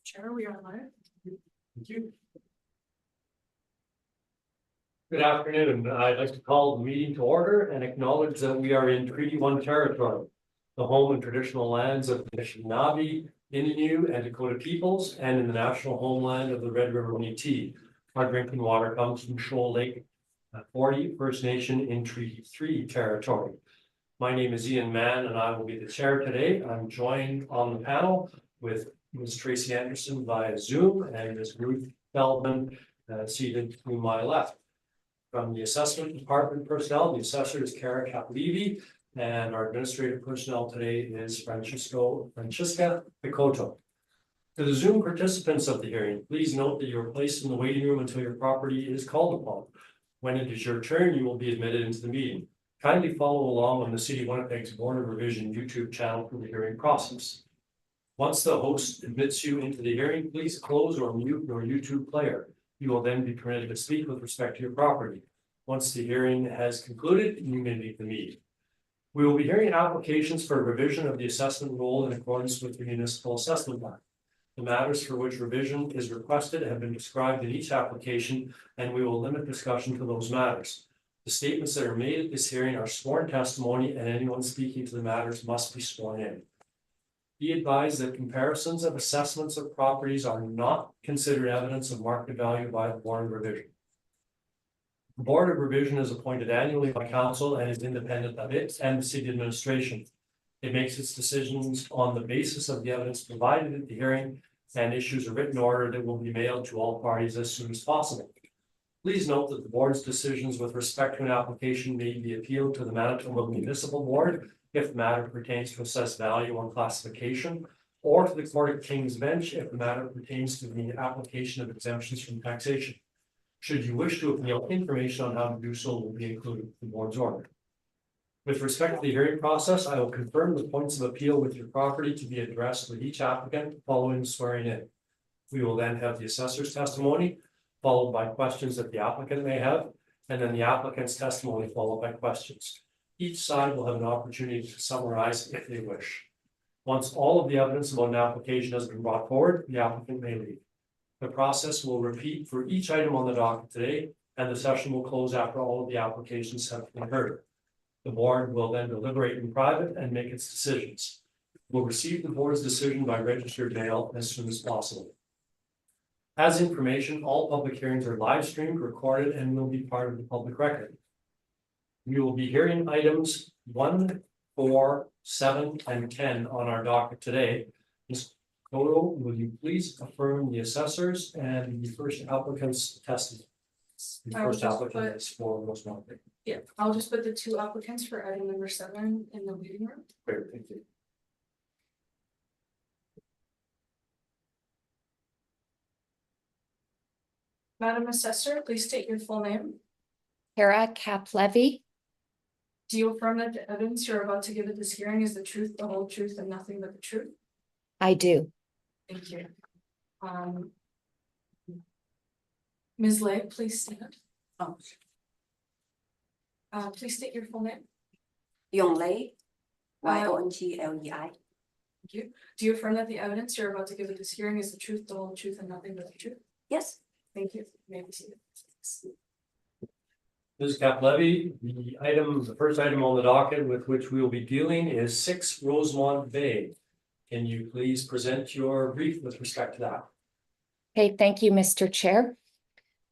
Chair, we are live. Thank you. Good afternoon. I'd like to call the meeting to order and acknowledge that we are in Treaty 1 territory, the home and traditional lands of the Anishinaabe, Innu, and Dakota peoples, and in the national homeland of the Red River Métis. Our drinking water comes from Shoal Lake 40 First Nation in Treaty 3 territory. My name is Ian Mann, and I will be the chair today. I'm joined on the panel with Ms. Tracy Anderson via Zoom and Ms. Ruth Feldman seated to my left. From the assessment department personnel, the assessor is Kara Caplivi, and our administrative personnel today is Francesca Picotto. To the Zoom participants of the hearing, please note that you are placed in the waiting room until your property is called upon. When it is your turn, you will be admitted into the meeting. Kindly follow along on the City of Winnipeg's Board of Revision YouTube channel for the hearing process. Once the host admits you into the hearing, please close or mute your YouTube player. You will then be permitted to speak with respect to your property. Once the hearing has concluded, you may leave the meeting. We will be hearing applications for revision of the assessment rule in accordance with the Municipal Assessment Act. The matters for which revision is requested have been described in each application, and we will limit discussion to those matters. The statements that are made at this hearing are sworn testimony, and anyone speaking to the matters must be sworn in. Be advised that comparisons of assessments of properties are not considered evidence of market value by the Board of Revision. The Board of Revision is appointed annually by Council and is independent of it and the City Administration. It makes its decisions on the basis of the evidence provided at the hearing and issues a written order that will be mailed to all parties as soon as possible. Please note that the Board's decisions with respect to an application may be appealed to the Manitoba Municipal Board if the matter pertains to assessed value on classification, or to the Court of King's Bench if the matter pertains to the application of exemptions from taxation. Should you wish to appeal, information on how to do so will be included in the Board's order. With respect to the hearing process, I will confirm the points of appeal with your property to be addressed with each applicant following swearing in. We will then have the assessor's testimony, followed by questions that the applicant may have, and then the applicant's testimony followed by questions. Each side will have an opportunity to summarize if they wish. Once all of the evidence about an application has been brought forward, the applicant may leave. The process will repeat for each item on the docket today, and the session will close after all of the applications have been heard. The Board will then deliberate in private and make its decisions. We'll receive the Board's decision by registered mail as soon as possible. As information, all public hearings are live streamed, recorded, and will be part of the public record. We will be hearing items 1, 4, 7, and 10 on our docket today. Ms. Koto, will you please affirm the assessors and the first applicant's testimony? The first applicant is for Rosemont. Yeah, I'll just put the two applicants for item number 7 in the waiting room. Great, thank you. Madam Assessor, please state your full name. Kara Caplivi. Do you affirm that the evidence you're about to give at this hearing is the truth, the whole truth, and nothing but the truth? I do. Thank you. Ms. Lay, please stand. Please state your full name. Lei, Yonglei. Thank you. Do you affirm that the evidence you're about to give at this hearing is the truth, the whole truth, and nothing but the truth? Yes. Thank you. You may be seated. Ms. Caplivi, the first item on the docket with which we will be dealing is 6 Rosemont Bay. Can you please present your brief with respect to that? Okay, thank you, Mr. Chair.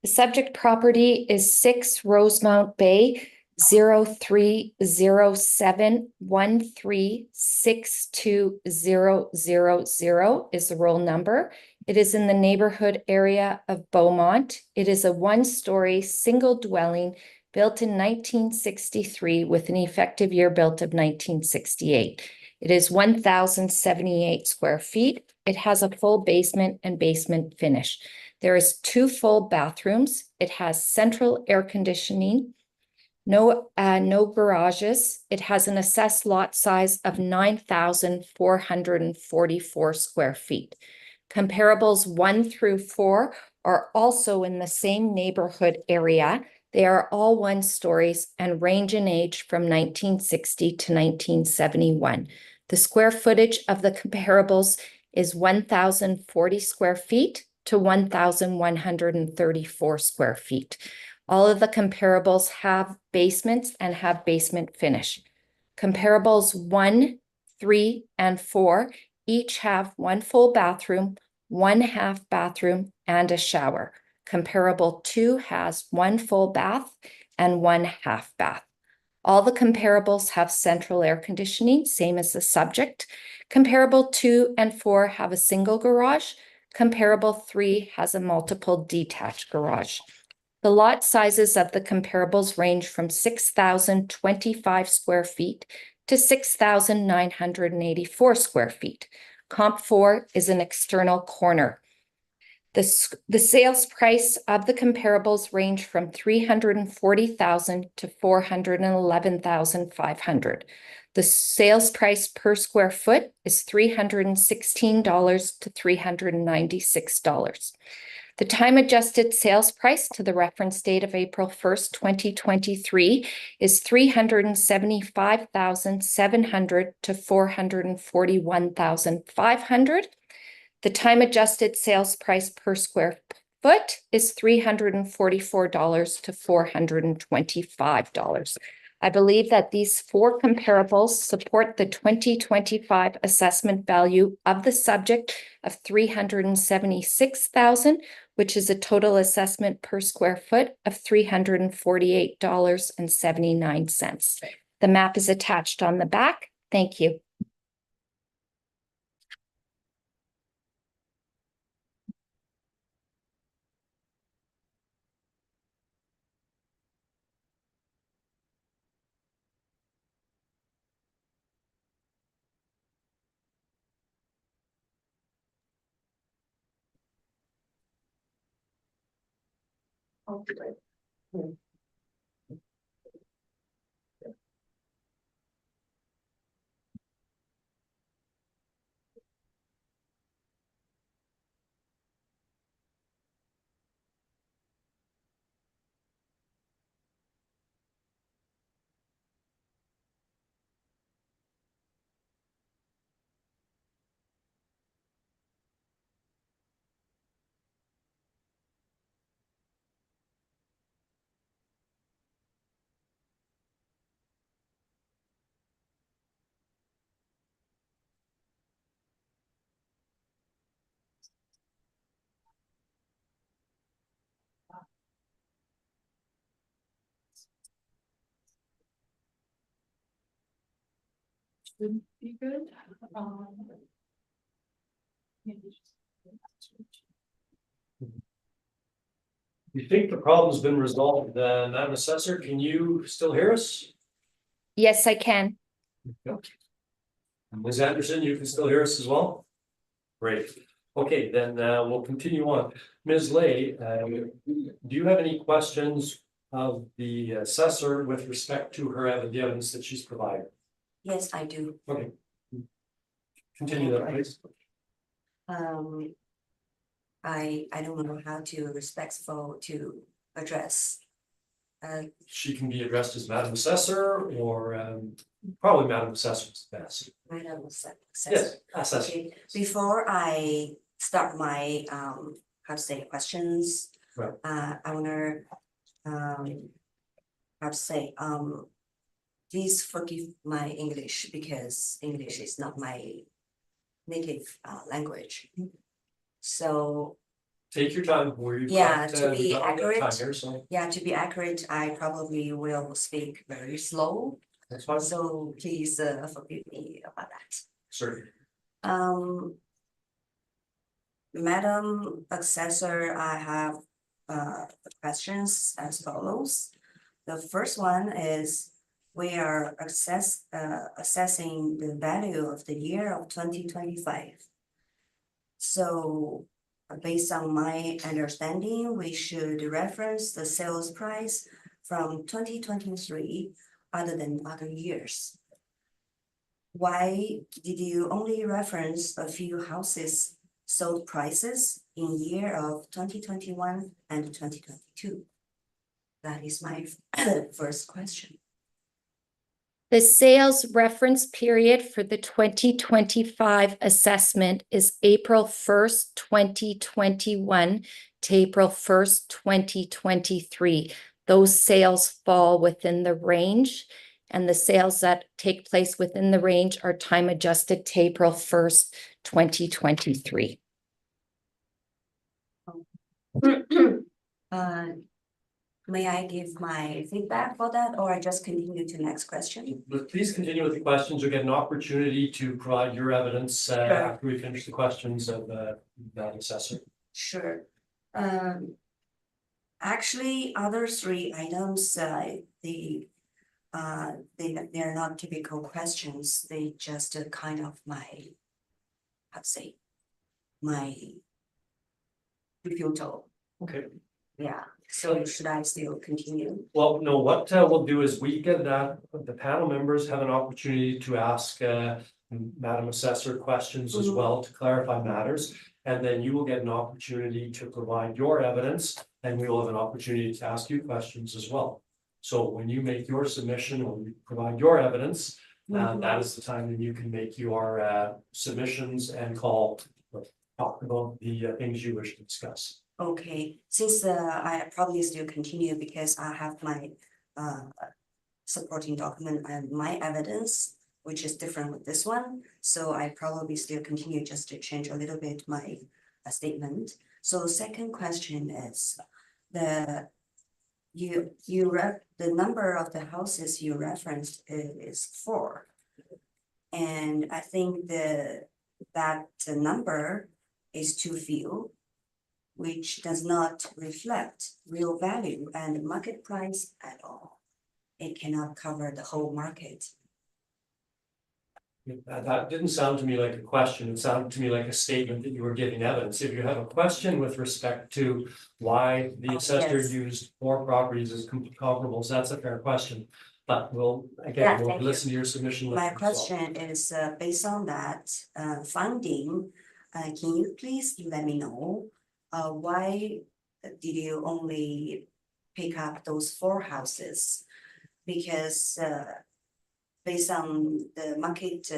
The subject property is 6 Rosemount Bay, 0307136200 is the roll number. It is in the neighborhood area of Beaumont. It is a 1-story single dwelling built in 1963 with an effective year built of 1968. It is 1,078 square feet. It has a full basement and basement finish. There is 2 full bathrooms. It has central air conditioning, no garages. It has an assessed lot size of 9,444 square feet. Comparables 1 through 4 are also in the same neighborhood area. They are all 1 stories and range in age from 1960 to 1971. The square footage of the comparables is 1,040 square feet to 1,134 square feet. All of the comparables have basements and have basement finish. Comparables 1, 3, and 4 each have one full bathroom, one half bathroom, and a shower. Comparable 2 has one full bath and one half bath. All the comparables have central air conditioning, same as the subject. Comparable 2 and 4 have a single garage. Comparable 3 has a multiple detached garage. The lot sizes of the comparables range from 6,025 square feet to 6,984 square feet. Comp 4 is an external corner. The sales price of the comparables range from $340,000 to $411,500. The sales price per square foot is $316 to $396. The time-adjusted sales price to the reference date of April 1st, 2023 is $375,700 to $441,500. The time-adjusted sales price per square foot is $344 to $425. I believe that these 4 comparables support the 2025 assessment value of the subject of $376,000, which is a total assessment per square foot of $348.79. The map is attached on the back. Thank you. Should be good. You think the problem's been resolved, Madam Assessor, can you still hear us? Yes, I can. Yep. Ms. Anderson, you can still hear us as well? Great. Okay, then we'll continue on. Ms. Lay, do you have any questions of the assessor with respect to her evidence that she's provided? Yes, I do. Okay. Continue that, please. I don't know how to respectful to address. She can be addressed as Madam Assessor or probably Madam Assessor is best. Madam Assessor. Yes, Assessor. Okay, before I start my how to say questions. Right. I wanna how to say please forgive my English because English is not my native language. So Take your time where you've yeah, got, to be we've got a little accurate. time here, so yeah, to be accurate, I probably will speak very slow. that's fine. So please forgive me about that. Certainly. Madam Assessor, I have questions as follows. The first one is we are assessing the value of the year of 2025. So based on my understanding, we should reference the sales price from 2023 other than other years. Why did you only reference a few houses sold prices in year of 2021 and 2022? That is my first question. The sales reference period for the 2025 assessment is April 1st, 2021 to April 1st, 2023. Those sales fall within the range, and the sales that take place within the range are time adjusted to April 1st, 2023. May I give my feedback for that, or I just continue to next question? But please continue with the questions. You'll get an opportunity to provide your evidence after we finish the questions of that assessor. Sure. Actually, other three items, they're not typical questions. They just kind of my refusal. Okay. Yeah, so should I still continue? Well, no, what we'll do is we get that, the panel members have an opportunity to ask Madam Assessor questions as well to clarify matters. And then you will get an opportunity to provide your evidence, and we will have an opportunity to ask you questions as well. So when you make your submission or you provide your evidence, that is the time that you can make your submissions and talk about the things you wish to discuss. Okay, since I probably still continue because I have my supporting document and my evidence, which is different with this one. So I probably still continue just to change a little bit my statement. So second question is the number of the houses you referenced is 4. And I think that number is too few, which does not reflect real value and market price at all. It cannot cover the whole market. That didn't sound to me like a question. It sounded to me like a statement that you were giving evidence. If you have a question with respect to why the assessor used 4 properties as comparables, that's a fair question. But we'll listen to your submission. My question is based on that finding, can you please let me know why did you only pick up those 4 houses? Because based on the market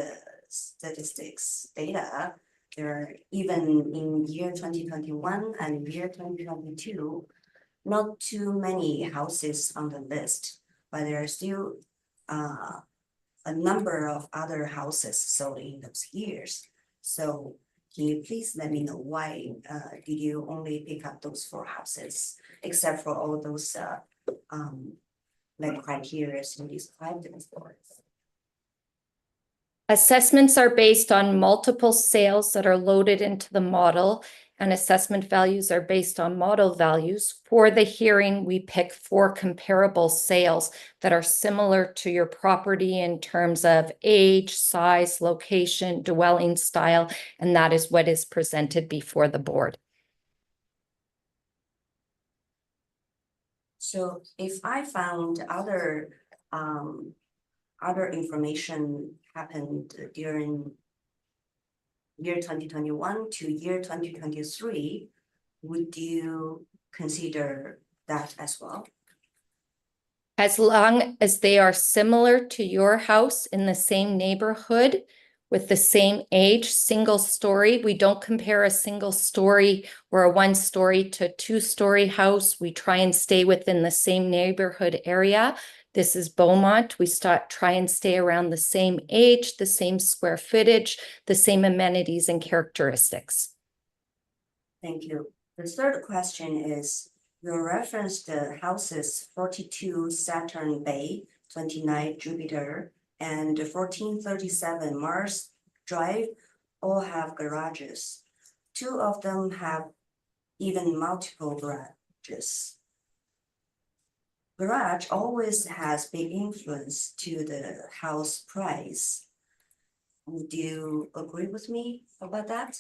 statistics data, there are even in year 2021 and year 2022, not too many houses on the list, but there are still a number of other houses sold in those years. So can you please let me know why did you only pick up those 4 houses, except for all those like criteria you described before? Assessments are based on multiple sales that are loaded into the model, and assessment values are based on model values. For the hearing, we pick 4 comparable sales that are similar to your property in terms of age, size, location, dwelling style, and that is what is presented before the board. So if I found other information happened during year 2021 to year 2023, would you consider that as well? As long as they are similar to your house in the same neighborhood with the same age, single story. We don't compare a single story or a 1-story to a 2-story house. We try and stay within the same neighborhood area. This is Beaumont. We try and stay around the same age, the same square footage, the same amenities and characteristics. Thank you. The third question is, you referenced the houses 42 Saturn Bay, 29 Jupiter, and 1437 Mars Drive all have garages. 2 of them have even multiple garages. Garage always has big influence to the house price. Would you agree with me about that?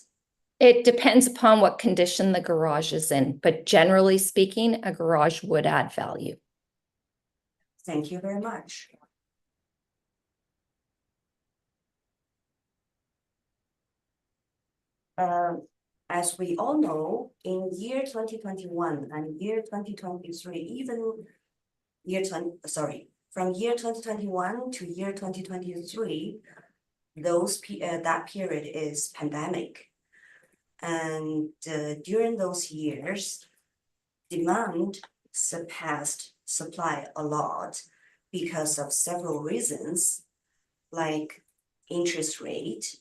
It depends upon what condition the garage is in, but generally speaking, a garage would add value. Thank you very much. As we all know, in year 2021 and year 2023, even from year 2021 to year 2023, that period is pandemic. And during those years, demand surpassed supply a lot because of several reasons, like interest rate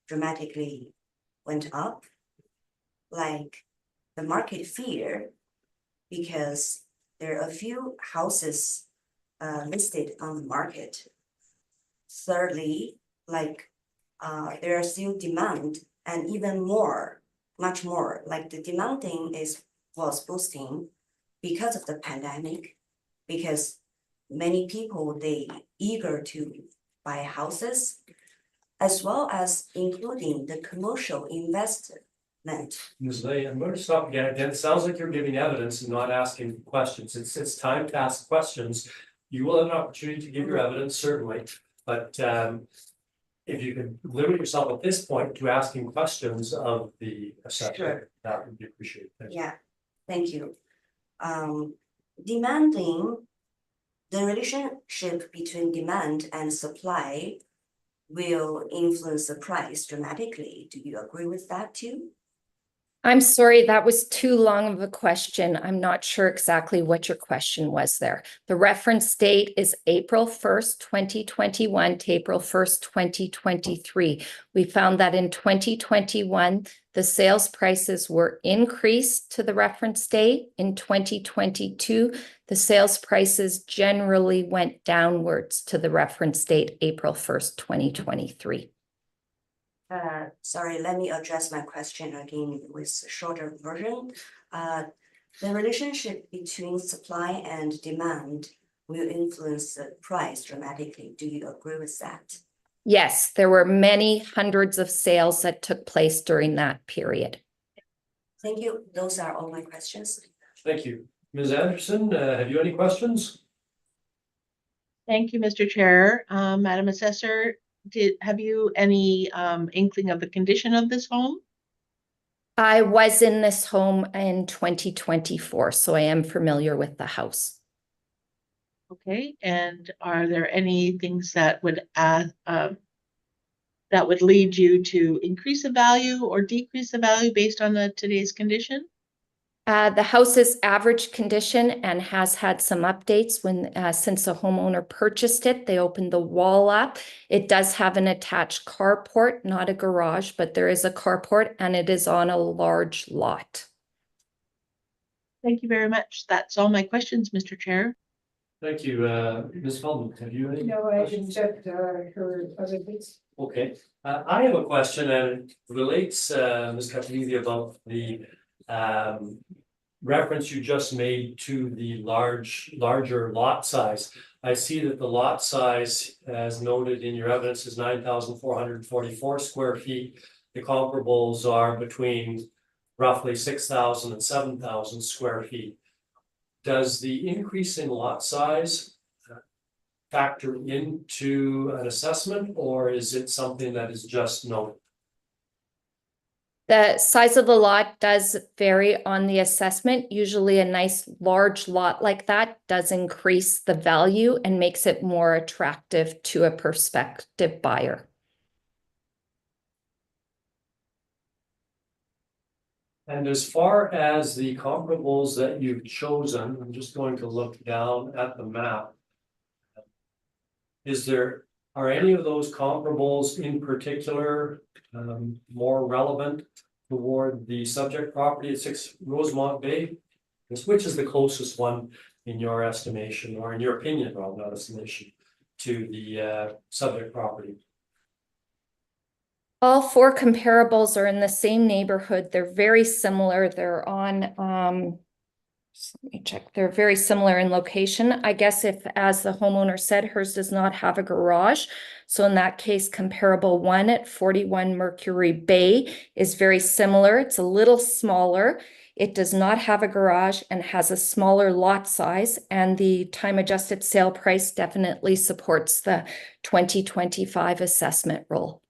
dramatically went up, like the market fear, because there are a few houses listed on the market. Thirdly, like there are still demand, and even more, much more, like the demanding was boosting because of the pandemic, because many people, they eager to buy houses, as well as including the commercial investment. Ms. Lay, I'm going to stop again. Again, it sounds like you're giving evidence and not asking questions. It's time to ask questions. You will have an opportunity to give your evidence, certainly, but if you could limit yourself at this point to asking questions of the assessor, Sure. that would be appreciated. Thank you. Yeah, thank you. Demanding, the relationship between demand and supply will influence the price dramatically. Do you agree with that too? I'm sorry, that was too long of a question. I'm not sure exactly what your question was there. The reference date is April 1st, 2021 to April 1st, 2023. We found that in 2021, the sales prices were increased to the reference date. In 2022, the sales prices generally went downwards to the reference date, April 1st, 2023. Sorry, let me address my question again with a shorter version. The relationship between supply and demand will influence the price dramatically. Do you agree with that? Yes, there were many hundreds of sales that took place during that period. Thank you. Those are all my questions. Thank you. Ms. Anderson, have you any questions? Thank you, Mr. Chair. Madam Assessor, have you any inkling of the condition of this home? I was in this home in 2024, so I am familiar with the house. Okay, and are there any things that would lead you to increase the value or decrease the value based on today's condition? The house is average condition and has had some updates since the homeowner purchased it. They opened the wall up. It does have an attached carport, not a garage, but there is a carport and it is on a large lot. Thank you very much. That's all my questions, Mr. Chair. Thank you. Ms. Feldman, have you any? No, I questions? didn't check her other bits. Okay, I have a question and it relates, Ms. Catanese, about the reference you just made to the larger lot size. I see that the lot size, as noted in your evidence, is 9,444 square feet. The comparables are between roughly 6,000 and 7,000 square feet. Does the increase in lot size factor into an assessment, or is it something that is just noted? The size of the lot does vary on the assessment. Usually a nice large lot like that does increase the value and makes it more attractive to a prospective buyer. And as far as the comparables that you've chosen, I'm just going to look down at the map. Are any of those comparables in particular more relevant toward the subject property at 6 Rosemont Bay? Which is the closest one in your estimation, or in your opinion, well, not estimation, to the subject property? All four comparables are in the same neighborhood. They're very similar. They're on, let me check. They're very similar in location. I guess if, as the homeowner said, hers does not have a garage. So in that case, comparable one at 41 Mercury Bay is very similar. It's a little smaller. It does not have a garage and has a smaller lot size, and the time adjusted sale price definitely supports the 2025 assessment rule.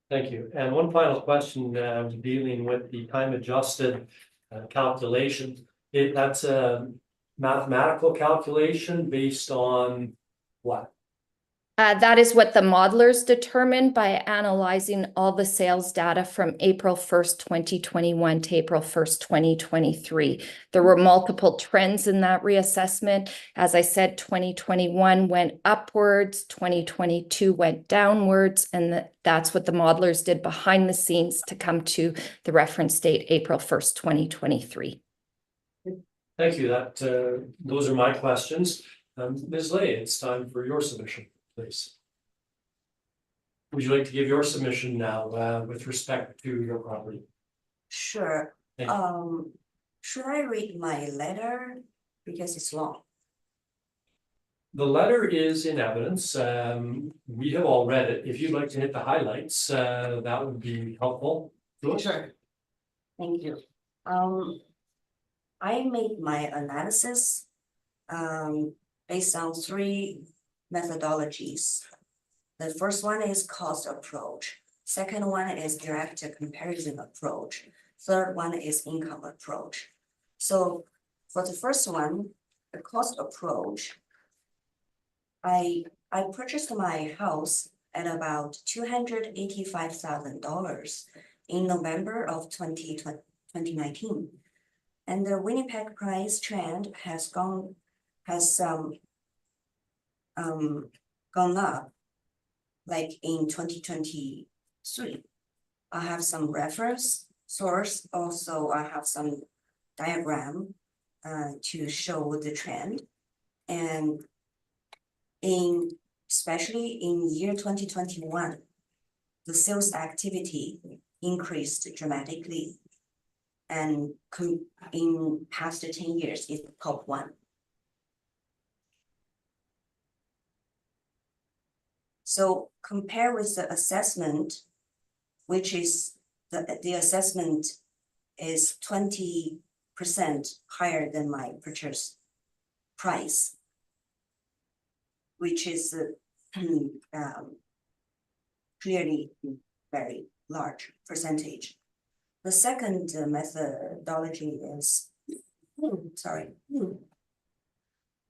Thank you. And one final question dealing with the time adjusted calculation. That's mathematical calculation based on what? That is what the modelers determined by analyzing all the sales data from April 1st, 2021 to April 1st, 2023. There were multiple trends in that reassessment. As I said, 2021 went upwards, 2022 went downwards, and that's what the modelers did behind the scenes to come to the reference date, April 1st, 2023. Thank you. Those are my questions. Ms. Lay, it's time for your submission, please. Would you like to give your submission now with respect to your property? Sure. Thank you. Should I read my letter? Because it's long. The letter is in evidence. We have all read it. If you'd like to hit the highlights, that would be helpful. Sure. Thank you. I made my analysis based on 3 methodologies. The first one is cost approach. Second one is direct comparison approach. Third one is income approach. So for the first one, the cost approach, I purchased my house at about $285,000 in November of 2019. And the Winnipeg price trend has gone up like in 2023. I have some reference source. Also, I have some diagram to show the trend. And especially in year 2021, the sales activity increased dramatically. And in past 10 years, it's top 1. So compare with the assessment, which is the assessment is 20% higher than my purchase price, which is clearly very large percentage. The second methodology is,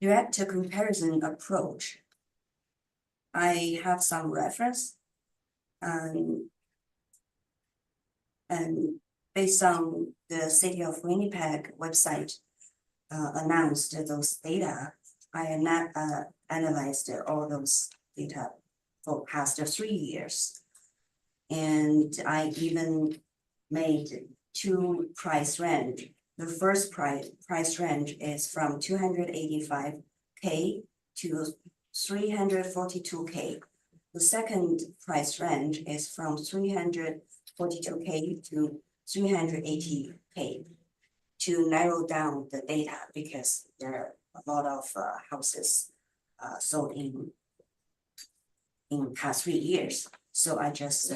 direct comparison approach. I have some reference and based on the City of Winnipeg website announced those data, I analyzed all those data for past 3 years. And I even made 2 price range. The first price range is from 285K to 342K. The second price range is from 342K to 380K to narrow down the data because there are a lot of houses sold in past 3 years. So I just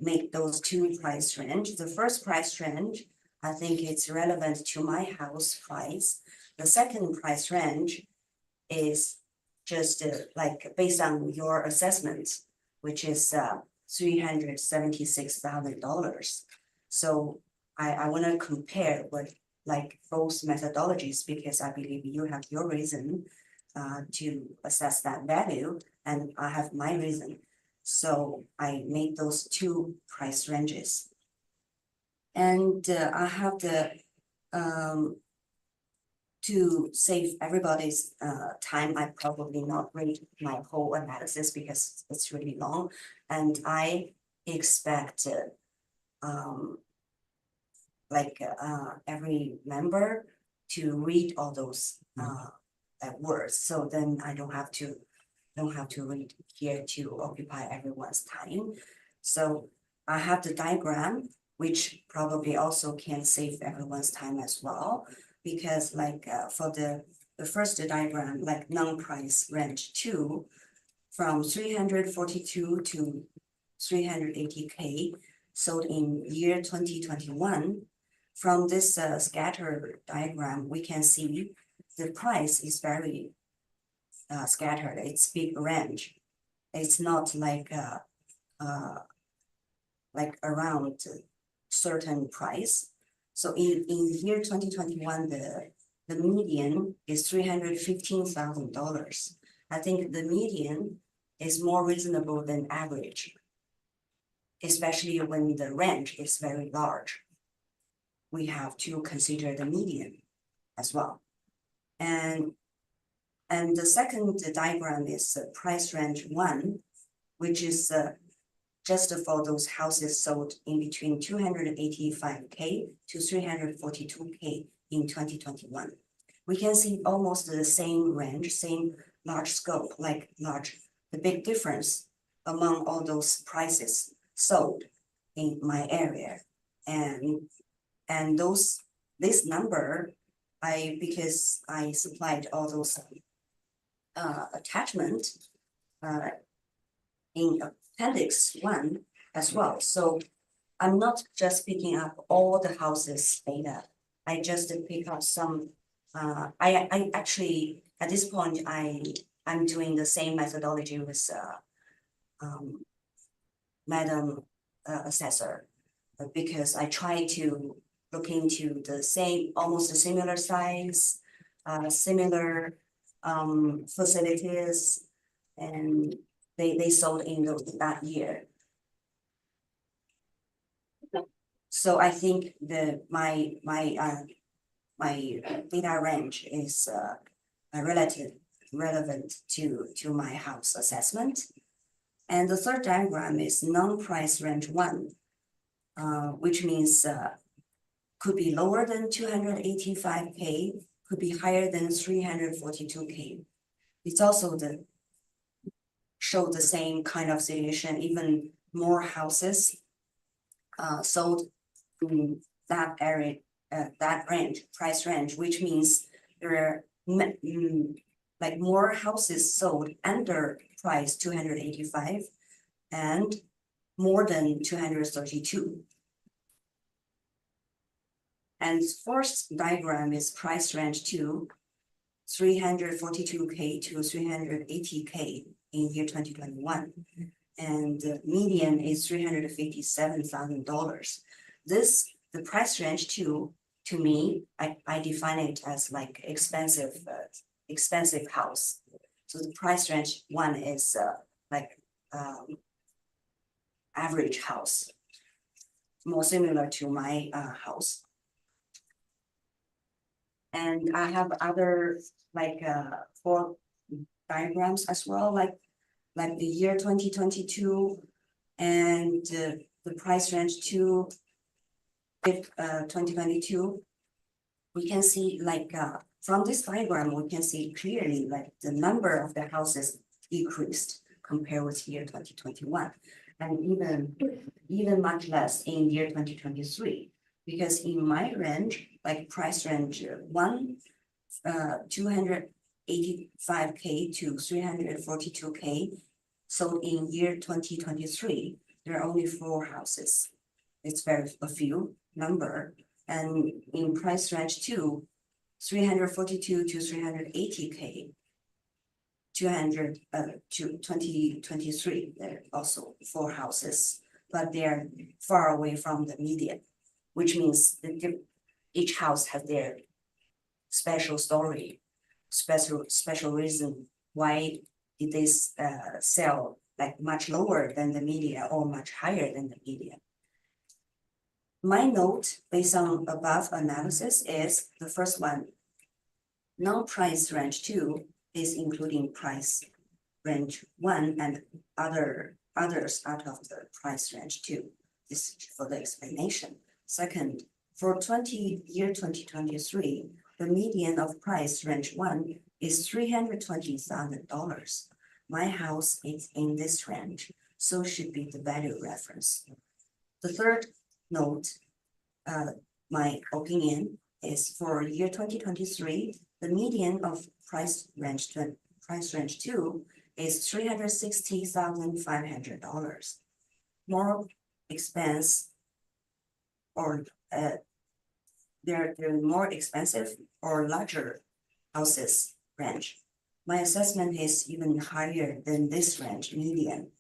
make those 2 price range. The first price range, I think it's relevant to my house price. The second price range is just based on your assessment, which is $376,000. So I want to compare with both methodologies because I believe you have your reason to assess that value, and I have my reason. So I made those 2 price ranges. And I have to save everybody's time, I probably not read my whole analysis because it's really long. And I expect every member to read all those words. So then I don't have to read here to occupy everyone's time. So I have the diagram, which probably also can save everyone's time as well. Because for the first diagram, non-price range 2, from 342 to 380K sold in year 2021. From this scatter diagram, we can see the price is very scattered. It's big range. It's not around certain price. So in year 2021, the median is $315,000. I think the median is more reasonable than average, especially when the range is very large. We have to consider the median as well. And the second diagram is price range 1, which is just for those houses sold in between 285K to 342K in 2021. We can see almost the same range, same large scope, like the big difference among all those prices sold in my area. And this number, because I supplied all those attachment in Appendix 1 as well. So I'm not just picking up all the houses data. I just pick up some. I actually at this point I'm doing the same methodology with Madam Assessor, because I try to look into the same, almost a similar size, similar facilities, and they sold in that year. So I think my data range is relevant to my house assessment. And the third diagram is non-price range 1, which means could be lower than 285K, could be higher than 342K. It's also show the same kind of situation, even more houses sold in that area, that range, price range, which means there are like more houses sold under price 285 and more than 232. And fourth diagram is price range 2, 342K to 380K in year 2021. And the median is $357,000. The price range 2, to me, I define it as like expensive house. So the price range 1 is like average house, more similar to my house. And I have other like 4 diagrams as well, like the year 2022 and the price range 2, 2022. We can see like from this diagram, we can see clearly like the number of the houses decreased compared with year 2021, and even much less in year 2023. Because in my range, like price range 1, 285K to 342K, so in year 2023, there are only 4 houses. It's a few number. And in price range 2, 342 to 380K, 2023, there are also 4 houses, but they're far away from the median, which means that each house has their special story, special reason why did they sell like much lower than the median or much higher than the median. My note based on above analysis is the first one, non-price range 2 is including price range 1 and others out of the price range 2. This is for the explanation. Second, for year 2023, the median of price range 1 is $320,000. My house is in this range, so should be the value reference. The third note, my opinion is for year 2023, the median of price range 2 is $360,500. More expense, or they're more expensive or larger houses range. My assessment is even higher than this range median.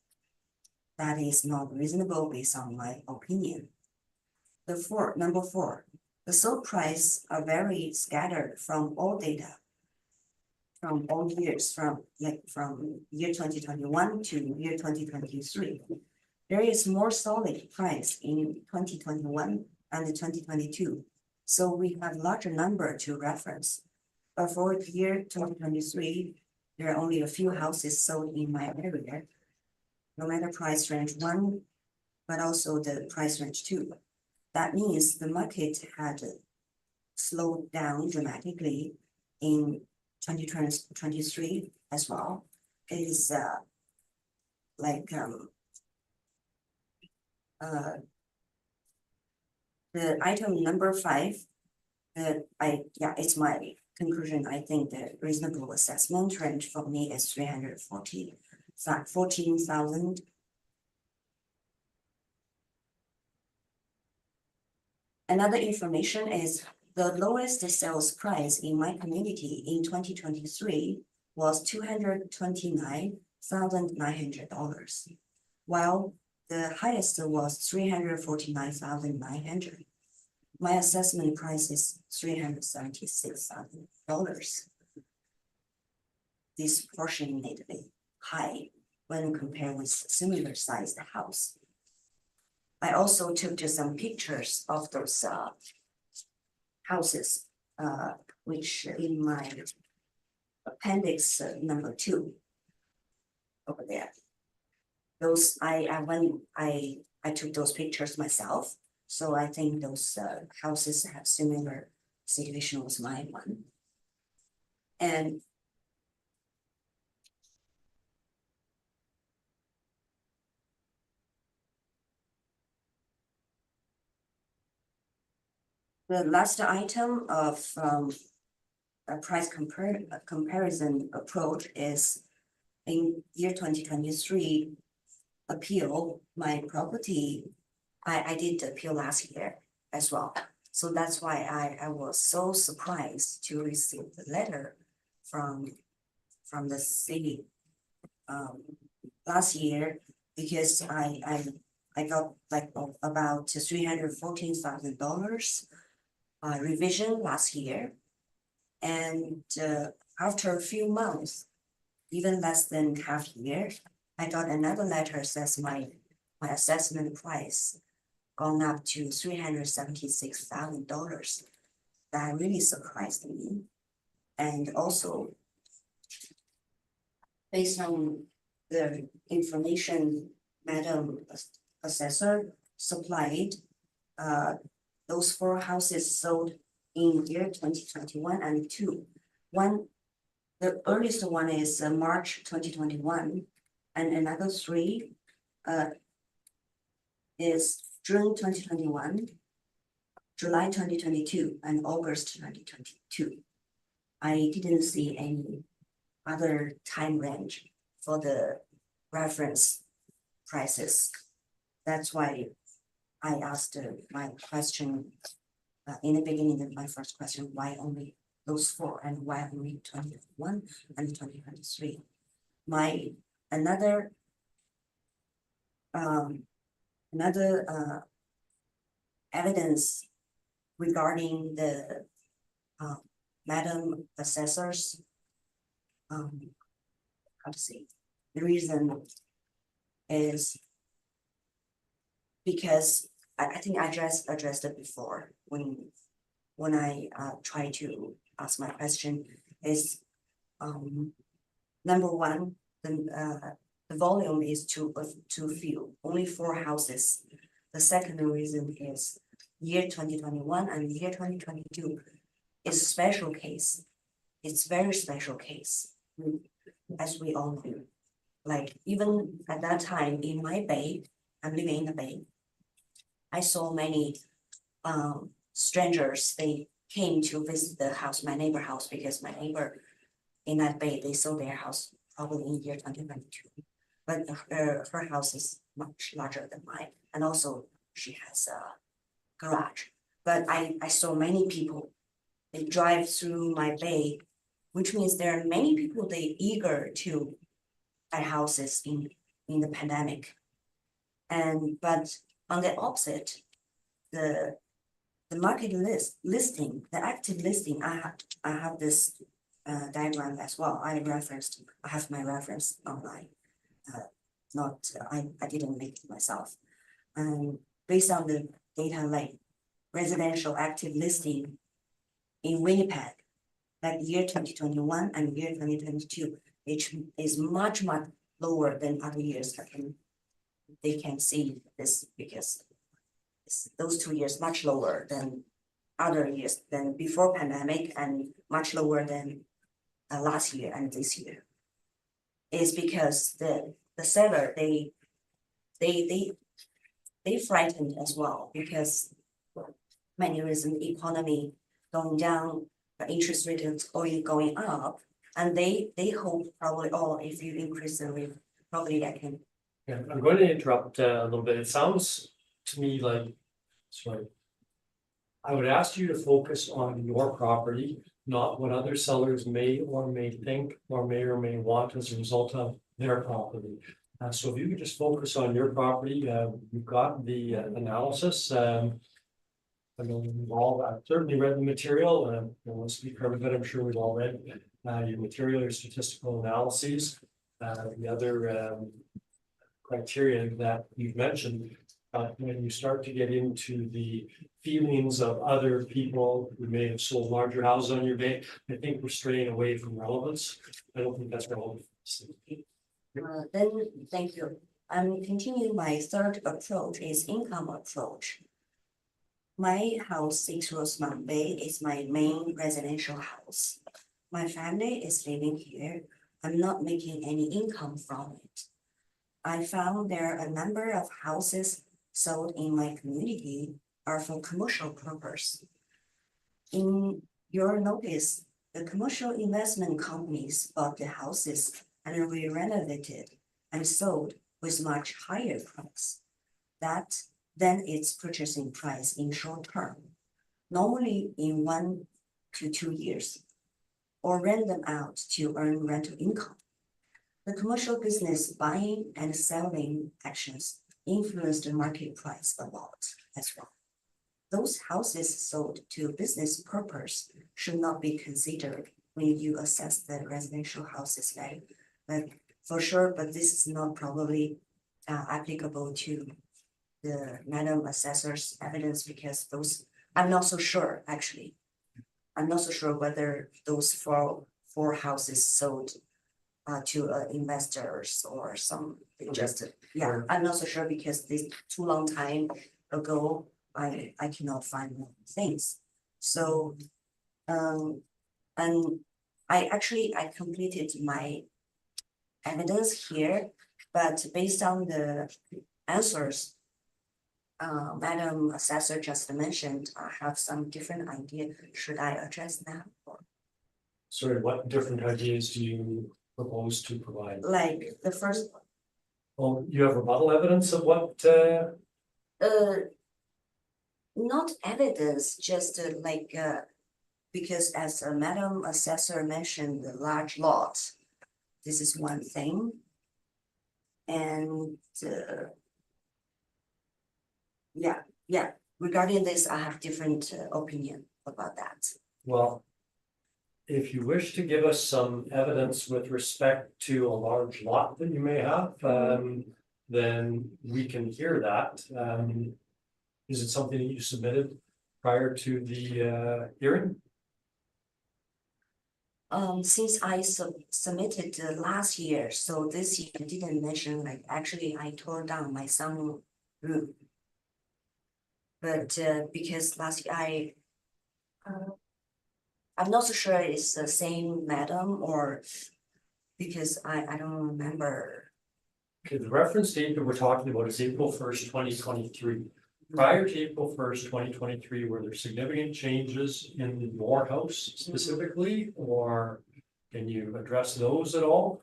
That is not reasonable based on my opinion. Number 4, the sold price are very scattered from all data. From all years, from year 2021 to year 2023. There is more solid price in 2021 and 2022. So we have larger number to reference. But for year 2023, there are only a few houses sold in my area. No matter price range 1, but also the price range 2. That means the market had slowed down dramatically in 2023 as well. It is the item number 5, it's my conclusion. I think the reasonable assessment range for me is 14,000. Another information is the lowest sales price in my community in 2023 was $229,900, while the highest was $349,900. My assessment price is $376,000, disproportionately high when compared with similar sized house. I also took just some pictures of those houses, which in my appendix number 2 over there. Those I took those pictures myself, so I think those houses have similar situation with my one. And the last item of a price comparison approach is in year 2023 appeal my property. I did appeal last year as well. So that's why I was so surprised to receive the letter from the city last year, because I got like about $314,000 revision last year. And after a few months, even less than half year, I got another letter says my assessment price gone up to $376,000. That really surprised me. And also, based on the information Madam Assessor supplied, those 4 houses sold in year 2021 and 2. The earliest one is March 2021, and another 3 is June 2021, July 2022, and August 2022. I didn't see any other time range for the reference prices. That's why I asked my question in the beginning of my first question, why only those 4 and why only 2021 and 2023. Another evidence regarding the Madam Assessors, how to say, the reason is because I think I addressed it before when I try to ask my question is number 1, the volume is too few, only 4 houses. The second reason is year 2021 and year 2022 is a special case. It's very special case, as we all know. Like even at that time in my bay, I'm living in the bay, I saw many strangers. They came to visit the house, my neighbor house, because my neighbor in that bay, they sold their house probably in year 2022. But her house is much larger than mine. And also she has a garage. But I saw many people, they drive through my bay, which means there are many people they eager to buy houses in the pandemic. But on the opposite, the the market listing, the active listing, I have this diagram as well. I have my reference online. I didn't make it myself. Based on the data like residential active listing in Winnipeg, like year 2021 and year 2022, which is much lower than other years. They can see this because those 2 years much lower than other years than before pandemic and much lower than last year and this year. Is because the seller they frightened as well because many reasons, economy going down, the interest rate is going up, and they hope probably, oh, if you increase the rate, probably that can. Yeah, I'm going to interrupt a little bit. It sounds to me like, sorry. I would ask you to focus on your property, not what other sellers may or may think or may want as a result of their property. So if you could just focus on your property, you've got the analysis. I know we've all certainly read the material, and let's be clear, but I'm sure we've all read your material, your statistical analyses, the other criteria that you've mentioned. When you start to get into the feelings of other people who may have sold larger houses on your bay, I think we're straying away from relevance. I don't think that's relevant. Then, thank you. I'm continuing my third approach is income approach. My house, 6 Rosemount Bay, is my main residential house. My family is living here. I'm not making any income from it. I found there are a number of houses sold in my community are for commercial purpose. In your notice, the commercial investment companies bought the houses and re-renovated and sold with much higher price than its purchasing price in short term, normally in 1 to 2 years, or rent them out to earn rental income. The commercial business buying and selling actions influence the market price a lot as well. Those houses sold to business purpose should not be considered when you assess the residential houses value. But for sure, but this is not probably applicable to the Madam Assessor's evidence because those, I'm not so sure actually. I'm not so sure whether those four houses sold to investors or some just yeah, I'm not so sure because this too long time ago I cannot find more things. So and I completed my evidence here, but based on the answers Madam Assessor just mentioned, I have some different idea. Should I address that? Or? Sorry, what different ideas do you propose to provide? Like the first one. Well, you have rebuttal evidence of what? Not evidence, just because as Madam Assessor mentioned, the large lot. This is one thing, and yeah. Regarding this, I have different opinion about that. Well, if you wish to give us some evidence with respect to a large lot that you may have, then we can hear that. Is it something that you submitted prior to the hearing? Since I submitted last year, so this year I didn't mention, like actually I tore down my sunroom. But because last year I'm not so sure it's the same madam or because I don't remember. Okay, the reference date that we're talking about is April 1st, 2023. Prior to April 1st, 2023, were there significant changes in your house specifically, or can you address those at all?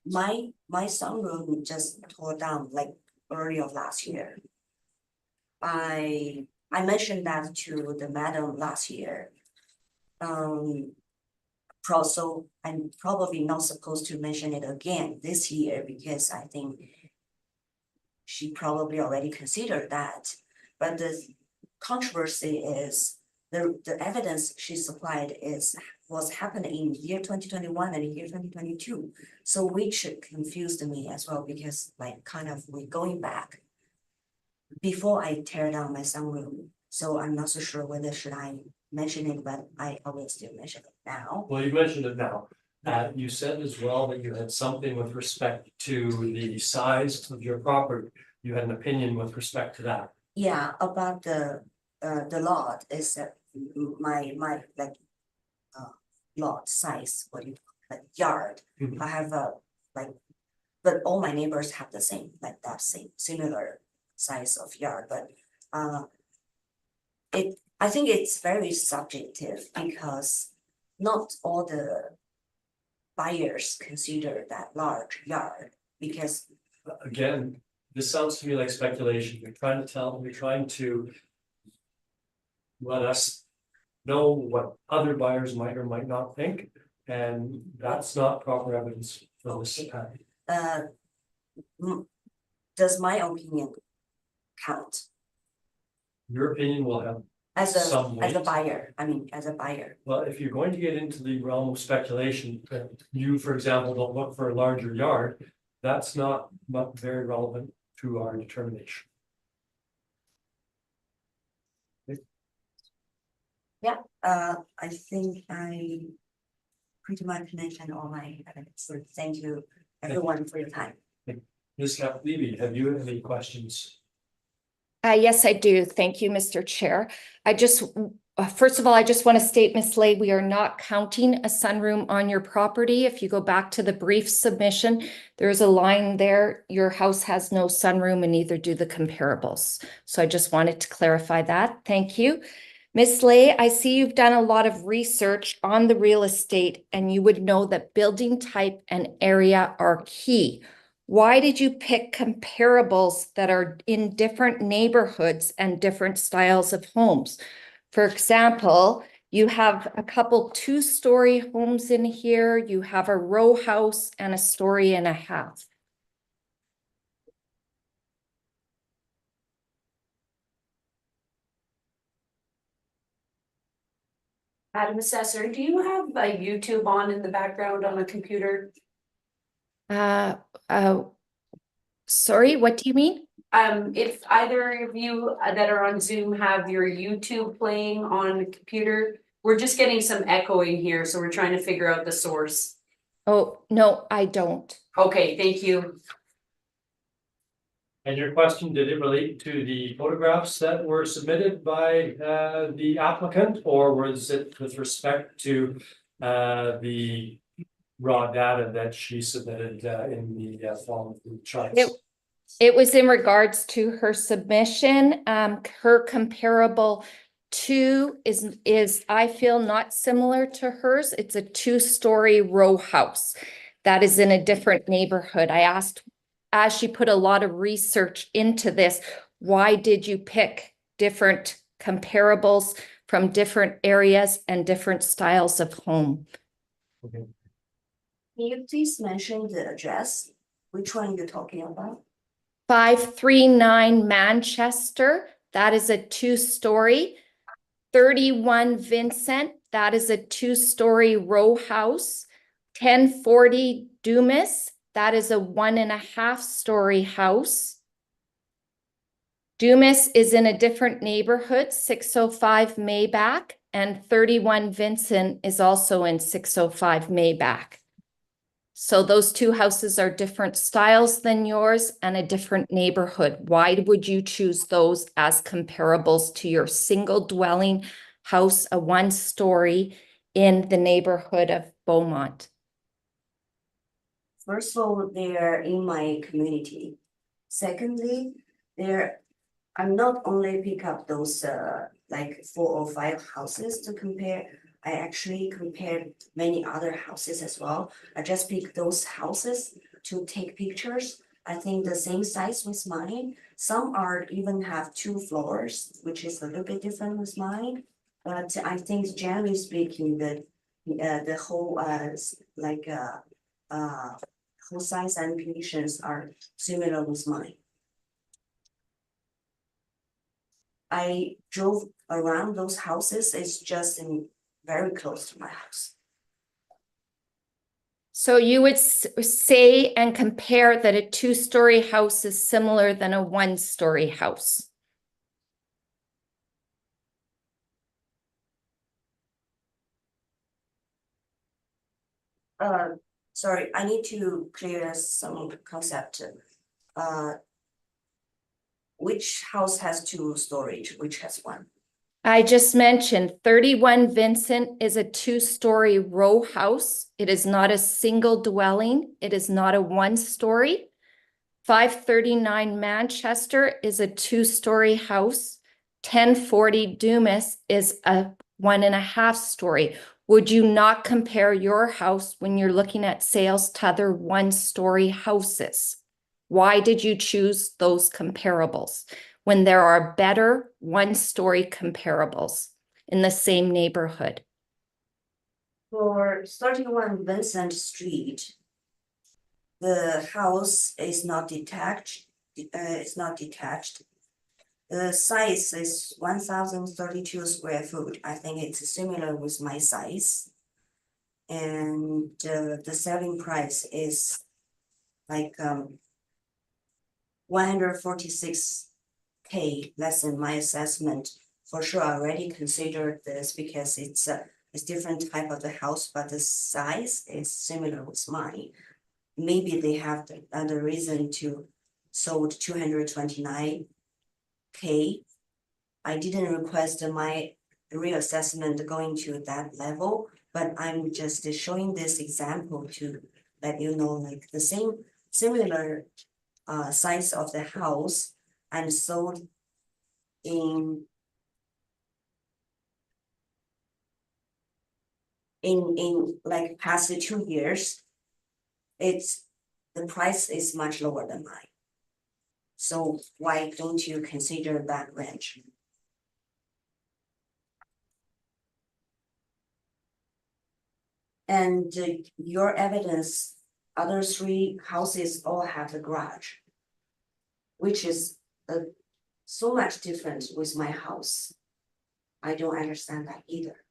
My sunroom just tore down like early of last year. I mentioned that to the madam last year. So I'm probably not supposed to mention it again this year because I think she probably already considered that. But the controversy is the evidence she supplied was happening in year 2021 and year 2022. So which confused me as well, because like kind of we're going back before I tear down my sunroom. So I'm not so sure whether should I mention it, but I always still mention it now. Well, you mentioned it now. You said as well that you had something with respect to the size of your property. You had an opinion with respect to that. Yeah, about the lot is my like lot size, what do you call it, yard. Mhm. I have a like, but all my neighbors have the same, like that same similar size of yard, but I think it's very subjective because not all the buyers consider that large yard because Again, this sounds to me like speculation. You're trying to let us know what other buyers might or might not think, and that's not proper evidence for this. does my opinion count Your opinion will have as some a weight. buyer? I mean, as a buyer. Well, if you're going to get into the realm of speculation, that you, for example, don't look for a larger yard, that's not very relevant to our determination. I think I pretty much mentioned all my evidence. So thank you everyone for your time. Ms. Levy, have you any questions? Yes, I do. Thank you, Mr. Chair. First of all, I just want to state, Ms. Lay, we are not counting a sunroom on your property. If you go back to the brief submission, there's a line there. Your house has no sunroom and neither do the comparables. So I just wanted to clarify that. Thank you. Ms. Lay, I see you've done a lot of research on the real estate and you would know that building type and area are key. Why did you pick comparables that are in different neighborhoods and different styles of homes? For example, you have a couple 2-story homes in here. You have a row house and a story and a half. Madam Assessor, do you have a YouTube on in the background on a computer? Sorry, what do you mean? If either of you that are on Zoom have your YouTube playing on the computer, we're just getting some echoing here, so we're trying to figure out the source. Oh, no, I don't. Okay, thank you. And your question, did it relate to the photographs that were submitted by the applicant, or was it with respect to the raw data that she submitted in the form of the charts? It was in regards to her submission. Her comparable 2 is I feel not similar to hers. It's a 2-story row house that is in a different neighborhood. I asked, as she put a lot of research into this, why did you pick different comparables from different areas and different styles of home? Okay. Can you please mention the address? Which one you're talking about? 539 Manchester, that is a 2-story. 31 Vincent, that is a 2-story row house. 1040 Dumas, that is a 1.5-story house. Dumas is in a different neighborhood, 605 Maybach, and 31 Vincent is also in 605 Maybach. So those 2 houses are different styles than yours and a different neighborhood. Why would you choose those as comparables to your single dwelling house, a 1-story in the neighborhood of Beaumont? First of all, they're in my community. Secondly, I'm not only pick up those like 4 or 5 houses to compare. I actually compared many other houses as well. I just pick those houses to take pictures. I think the same size with mine. Some are even have 2 floors, which is a little bit different with mine. But I think generally speaking, the whole whole size and conditions are similar with mine. I drove around those houses, it's just very close to my house. So you would say and compare that a two-story house is similar than a one-story house. Sorry, I need to clear some concept. Which house has two storage, which has one? I just mentioned 31 Vincent is a two-story row house. It is not a single dwelling. It is not a one-story. 539 Manchester is a two-story house. 1040 Dumas is a 1.5-story. Would you not compare your house when you're looking at sales to other one-story houses? Why did you choose those comparables when there are better one-story comparables in the same neighborhood? For 31 Vincent Street, the house is not detached. It's not detached. The size is 1,032 square foot. I think it's similar with my size. And the selling price is like 146K less than my assessment. For sure, I already considered this because it's different type of the house, but the size is similar with mine. Maybe they have the reason to sold 229K. I didn't request my reassessment going to that level, but I'm just showing this example to let you know, like the similar size of the house and sold in like past 2 years, the price is much lower than mine. So why don't you consider that range? And your evidence, other 3 houses all have a garage, which is so much different with my house. I don't understand that either.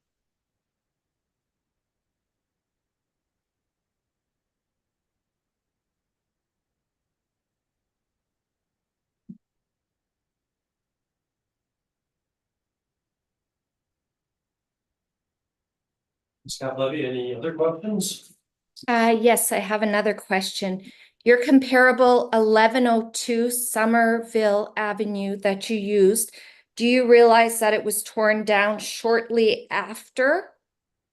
Scott Levy, any other questions? Yes, I have another question. Your comparable 1102 Somerville Avenue that you used, do you realize that it was torn down shortly after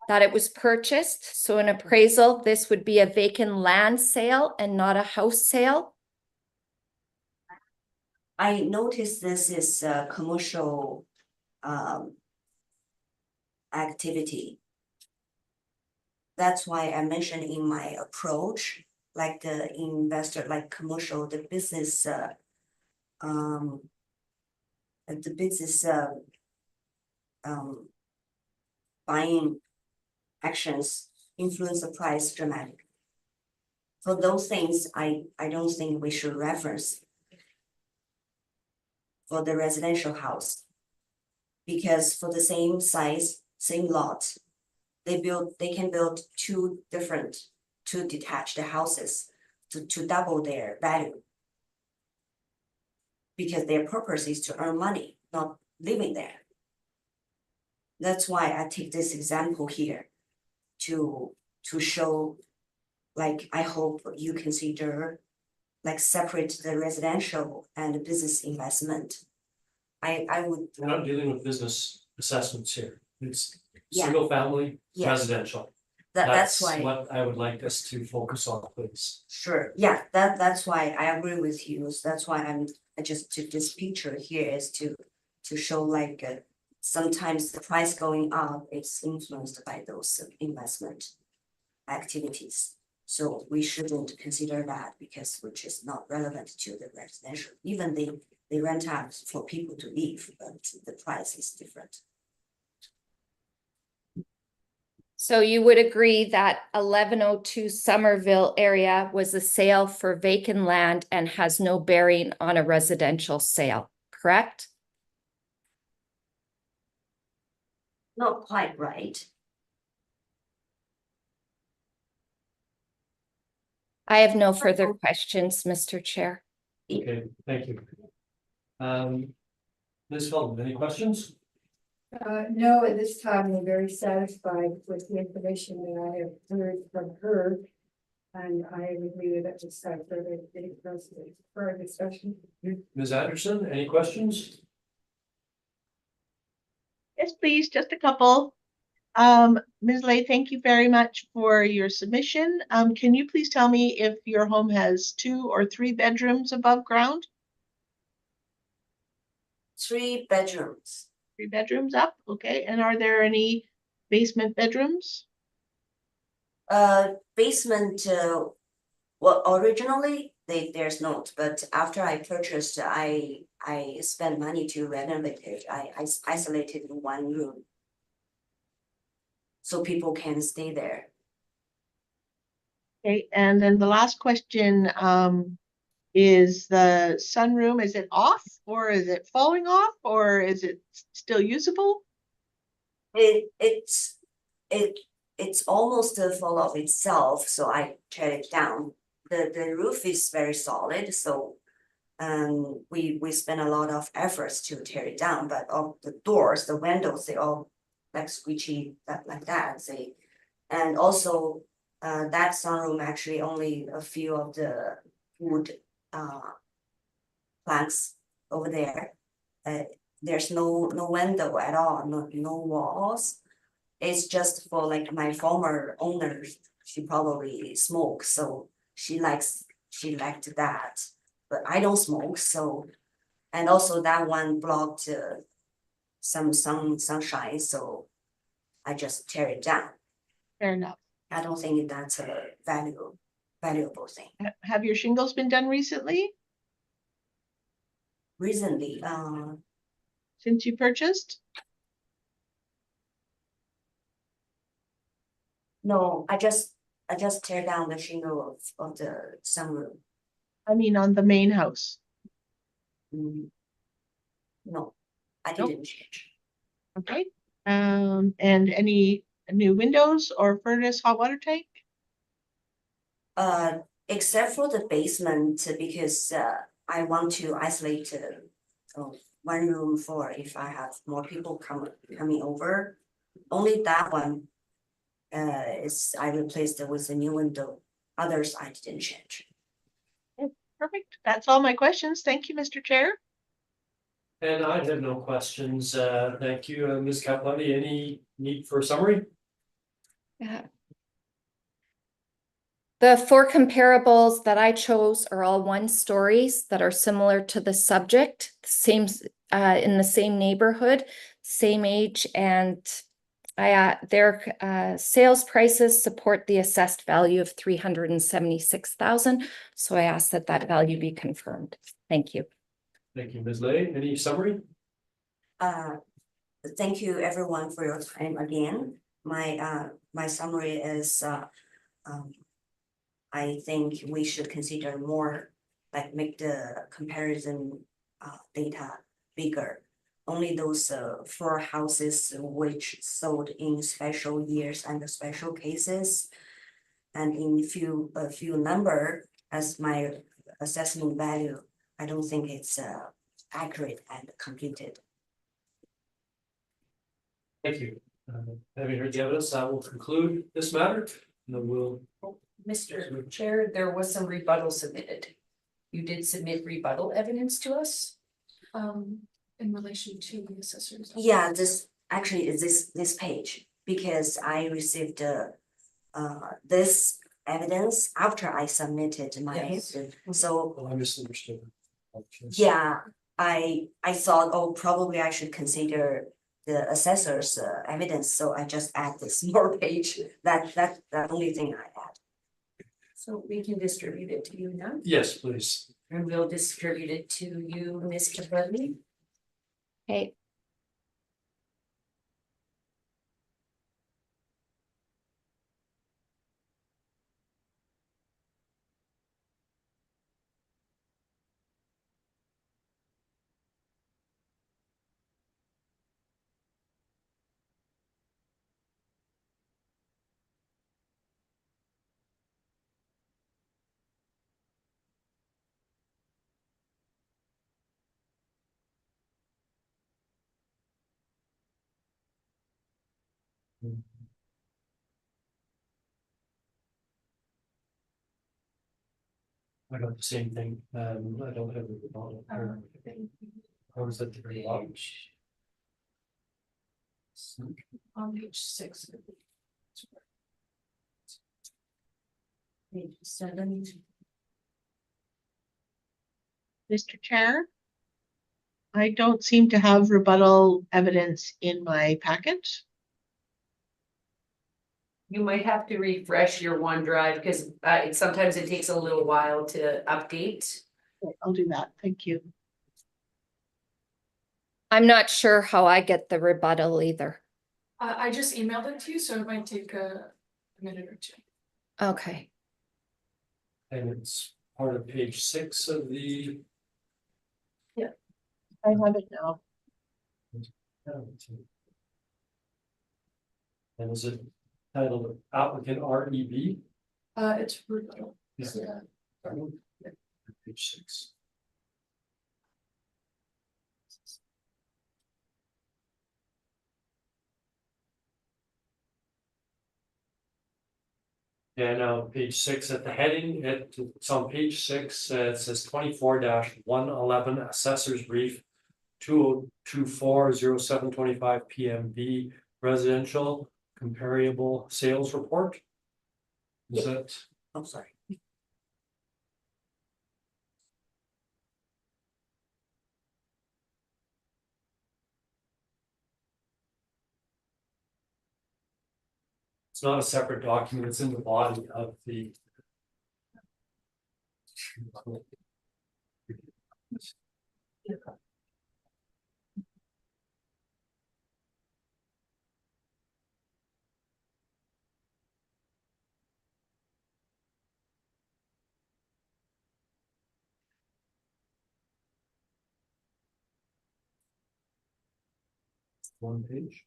that it was purchased? So an appraisal, this would be a vacant land sale and not a house sale? I noticed this is a commercial activity. That's why I mentioned in my approach, like the investor, like commercial, the business buying actions influence the price dramatically. For those things, I don't think we should reference for the residential house. Because for the same size, same lot, they can build two detached houses to double their value. Because their purpose is to earn money, not living there. That's why I take this example here to show, like, I hope you consider like separate the residential and the business investment. I would. We're not dealing with business assessments here. It's Yeah. single family, Yeah. residential. That's why. What I would like us to focus on, please. Sure, yeah, that's why I agree with you. That's why I just took this picture here is to show like sometimes the price going up is influenced by those investment activities. So we shouldn't consider that because which is not relevant to the residential. Even they rent out for people to live, but the price is different. So you would agree that 1102 Somerville area was a sale for vacant land and has no bearing on a residential sale, correct? not quite right. I have no further questions, Mr. Chair. Okay, thank you. Ms. Feldman, any questions? No, at this time, I'm very satisfied with the information that I have heard from her. And I agree with it, just like further for a discussion. Ms. Anderson, any questions? Yes, please, just a couple. Ms. Lay, thank you very much for your submission. Can you please tell me if your home has 2 or 3 bedrooms above ground? 3 bedrooms. 3 bedrooms up, okay, and are there any basement bedrooms? Basement, well, originally there's not, but after I purchased, I spent money to renovate it. I isolated in 1 room. So people can stay there. Okay, and then the last question, is the sunroom, is it off or is it falling off or is it still usable? It's almost full of itself, so I tear it down. The roof is very solid, so we spend a lot of efforts to tear it down, but all the doors, the windows, they all like squishy, like that, say. And also, that sunroom actually only a few of the wood planks over there. There's no window at all, no walls. It's just for like my former owner, she probably smokes, so she liked that. But I don't smoke, so, and also that one blocked some sunshine, so I just tear it down. Fair enough. I don't think that's a valuable thing. Have your shingles been done recently, Recently, since you purchased? no, I just tear down the shingle of the sunroom. I mean, on the main house. No, I Nope. didn't change. Okay, and any new windows or furnace hot water tank? Except for the basement, because I want to isolate 1 room for if I have more people coming over. Only that one is I replaced it with a new window. Others I didn't change. Perfect. That's all my questions. Thank you, Mr. Chair. And I have no questions. Thank you, Ms. Kaplundy. Any need for a summary? Yeah. The 4 comparables that I chose are all 1 stories that are similar to the subject, same in the same neighborhood, same age, and their sales prices support the assessed value of $376,000. So I ask that that value be confirmed. Thank you. Thank you, Ms. Lay. Any summary? Thank you everyone for your time again. My summary is I think we should consider more, like make the comparison data bigger. Only those 4 houses which sold in special years and special cases. And in a few number as my assessment value, I don't think it's accurate and completed. Thank you. Having heard the evidence, I will conclude this matter. And then we'll. Mr. Chair, there was some rebuttal submitted. You did submit rebuttal evidence to us? In relation to the assessors? Yeah, this actually is this page, because I received this evidence after I submitted my, Yes. so Oh, I misunderstood. yeah, I thought, oh, probably I should consider the assessor's evidence, so I just add this more page. That's the only thing I add. So we can distribute it to you now, Yes, please. and we'll distribute it to you, Ms. Kaplundy. Okay. I got the same thing, I don't have the bottom here. Or was that the very bottom? On page 6. Page 7. Mr. Chair, I don't seem to have rebuttal evidence in my packet. You might have to refresh your OneDrive because sometimes it takes a little while to update. Okay, I'll do that. Thank you. I'm not sure how I get the rebuttal either. I just emailed it to you, so it might take a minute or two. Okay. And it's part of page 6 of the. I have it now. And is it titled applicant REB? It's rebuttal. Yeah. Page 6. Yeah, now page 6 at the heading, it's on page 6, it says 24-111 assessor's brief. 2024-0725 PMB residential comparable sales report. Is that? I'm sorry. It's not a separate document, it's in the body of the. One page.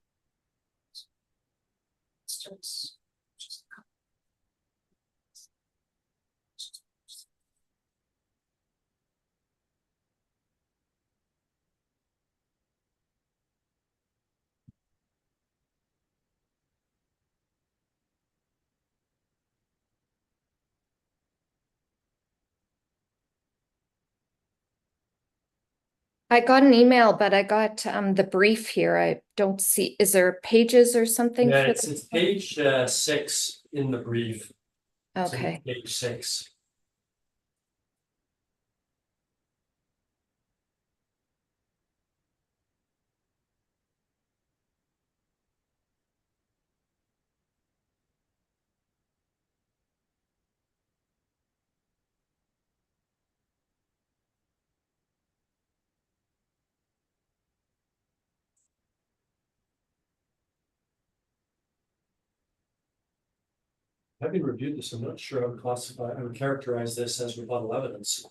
I got an email, but I got the brief here. I don't see, is there pages or something? Yeah, for it's page 6 in the brief. It's in Okay. Page 6. Having reviewed this, I'm not sure I would characterize this as rebuttal evidence.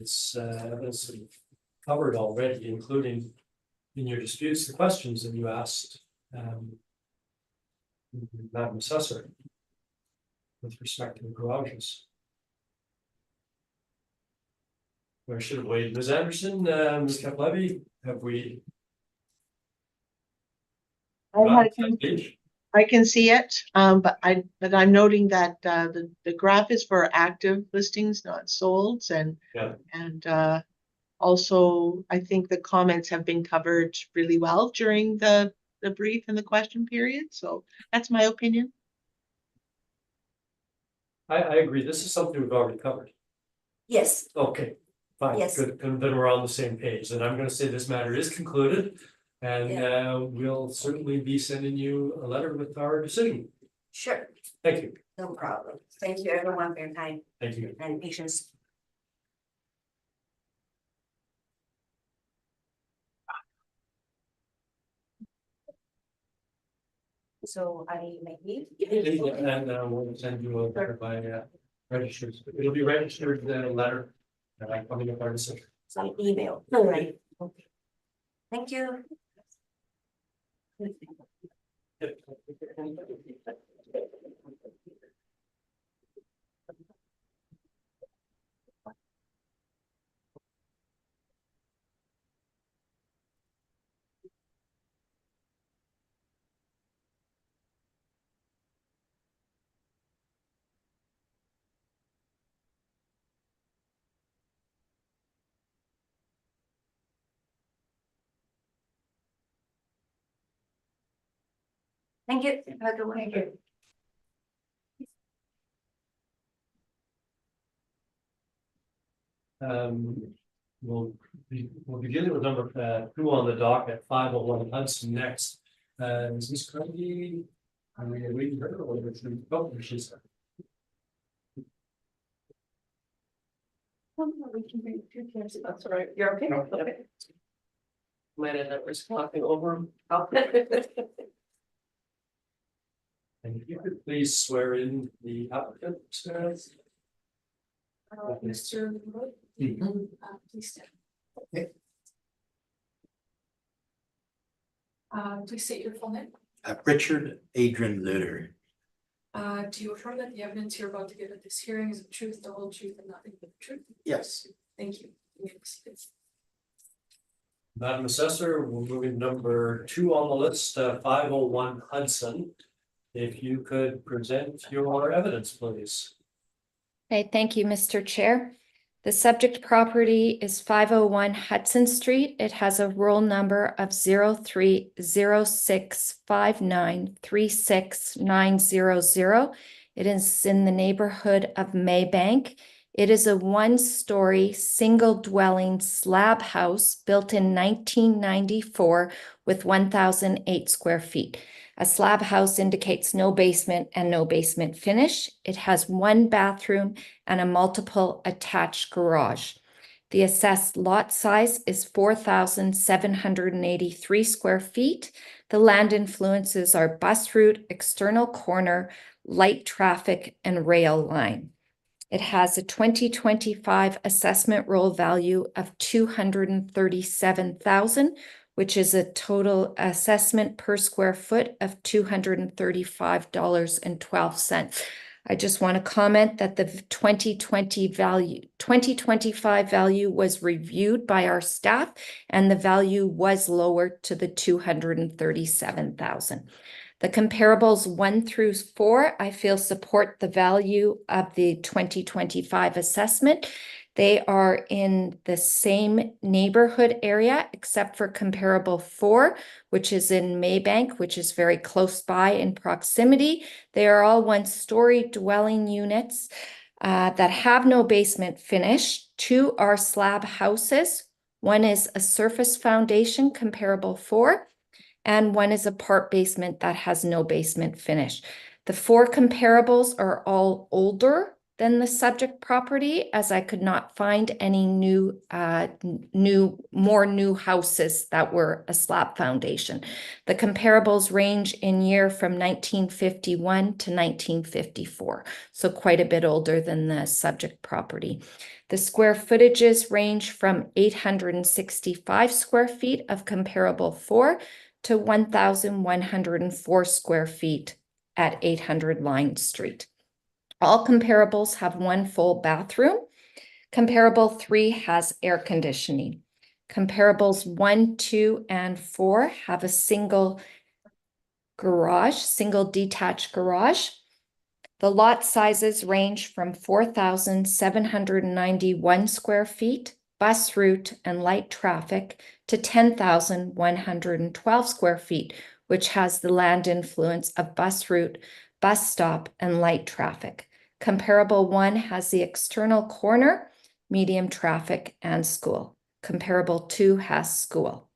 It's evidence that you've covered already, including in your disputes, the questions that you asked Madam Assessor with respect to the garages. Where should have waited? Ms. Anderson, Ms. Kaplevy, have we? I can see it, but I'm noting that the graph is for active listings, not solds, and also I think the comments have been covered really well during the brief and the question period. So that's my opinion. I agree. This is something we've already covered. Yes, Okay, fine, Yes. good. Then we're on the same page. And I'm going to say this matter is concluded. And we'll certainly be sending you a letter with our decision. sure, Thank you. no problem. Thank you everyone for your time Thank you. and patience. So I may leave. And we'll send you a letter by registered. It'll be registered letter. Coming up our decision. Some email. All right. Okay. Thank you. Thank you. Have a good one. Thank you. We'll we'll begin with number 2 on the docket, 501 Hudson next. Is this currently? Are we waiting for her or is she? Oh, she's. We can bring 2 chairs, that's all right, you're okay? No. Okay. Might end up just talking over them. And if you could please swear in the applicant. Mr. Wood, Mhm. please stand. Okay. Please state your full name. Richard Adrian Lutter. Do you affirm that the evidence you're about to give at this hearing is the truth, the whole truth, and nothing but the truth? Yes. Thank you. You may proceed. Madam Assessor, we're moving number 2 on the list, 501 Hudson. If you could present your evidence, please. Okay, thank you, Mr. Chair. The subject property is 501 Hudson Street. It has a roll number of 0306593690. It is in the neighborhood of Maybank. It is a one-story, single-dwelling slab house built in 1994 with 1,008 square feet. A slab house indicates no basement and no basement finish. It has 1 bathroom and a multiple attached garage. The assessed lot size is 4,783 square feet. The land influences are bus route, external corner, light traffic, and rail line. It has a 2025 assessment roll value of $237,000, which is a total assessment per square foot of $235.12. I just want to comment that the 2025 value was reviewed by our staff and the value was lowered to the $237,000. The comparables 1 through 4, I feel support the value of the 2025 assessment. They are in the same neighborhood area, except for comparable 4, which is in Maybank, which is very close by in proximity. They are all 1-story dwelling units that have no basement finish. 2 are slab houses. 1 is a surface foundation, comparable 4. And 1 is a part basement that has no basement finish. The 4 comparables are all older than the subject property, as I could not find any more new houses that were a slab foundation. The comparables range in year from 1951 to 1954, so quite a bit older than the subject property. The square footages range from 865 square feet of comparable 4 to 1,104 square feet at 800 Line Street. All comparables have 1 full bathroom. Comparable 3 has air conditioning. Comparables 1, 2, and 4 have a single detached garage. The lot sizes range from 4,791 square feet, bus route and light traffic, to 10,112 square feet, which has the land influence of bus route, bus stop, and light traffic. Comparable 1 has the external corner, medium traffic, and school. Comparable 2 has school.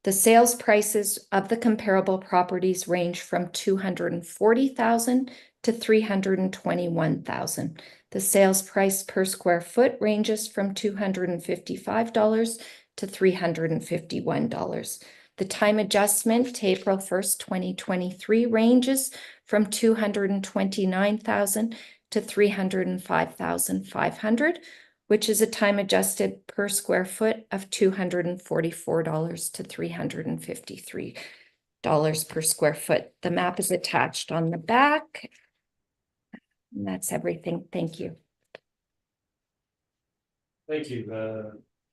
The sales prices of the comparable properties range from $240,000 to $321,000. The sales price per square foot ranges from $255 to $351. The time adjustment to April 1st, 2023 ranges from $229,000 to $305,500, which is a time adjusted per square foot of $244 to $353 per square foot. The map is attached on the back. And that's everything. Thank you. Thank you.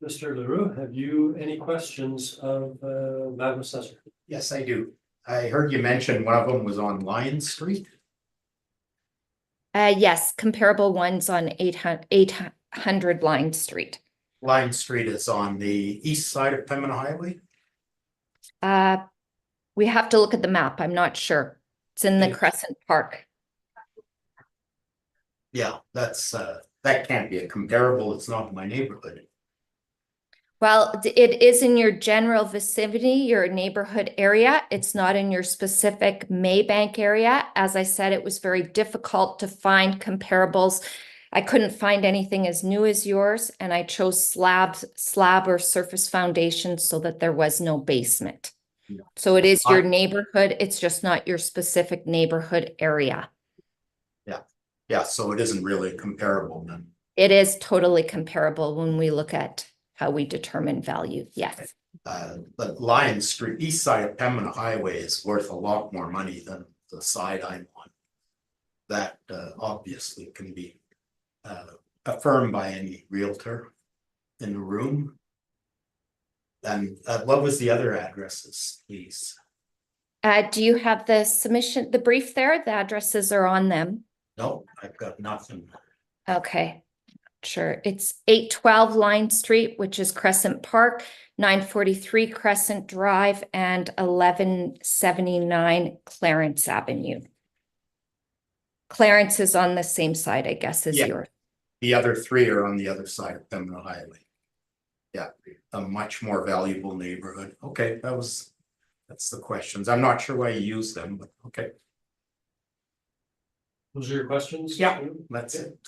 Mr. Leroux, have you any questions of Madam Assessor? Yes, I do. I heard you mention one of them was on Lion Street. Yes, comparable ones on 800 Line Street. Lion Street is on the east side of Pembina Highway. We have to look at the map. I'm not sure. It's in the Okay. Crescent Park. Yeah, that's, that can't be a comparable. It's not in my neighborhood. Well, it is in your general vicinity, your neighborhood area. It's not in your specific Maybank area. As I said, it was very difficult to find comparables. I couldn't find anything as new as yours, and I chose slab or surface foundation so that there was no basement. Yeah. So it is your I- neighborhood. It's just not your specific neighborhood area. Yeah, so it isn't really comparable then. It is totally comparable when we look at how we determine value. Yes. But Lion Street, east side of Pembina Highway is worth a lot more money than the side I'm on. That obviously can be affirmed by any realtor in the room. And what was the other addresses, please? Do you have the submission, the brief there? The addresses are on them. No, I've got nothing. Okay, sure. It's 812 Line Street, which is Crescent Park, 943 Crescent Drive, and 1179 Clarence Avenue. Clarence is on the same side, I guess, as Yeah. yours. The other three are on the other side of Pembina Highway. Yeah, a much more valuable neighborhood. Okay, that's the questions. I'm not sure why you use them, but okay. Those are your questions? Yeah, that's it.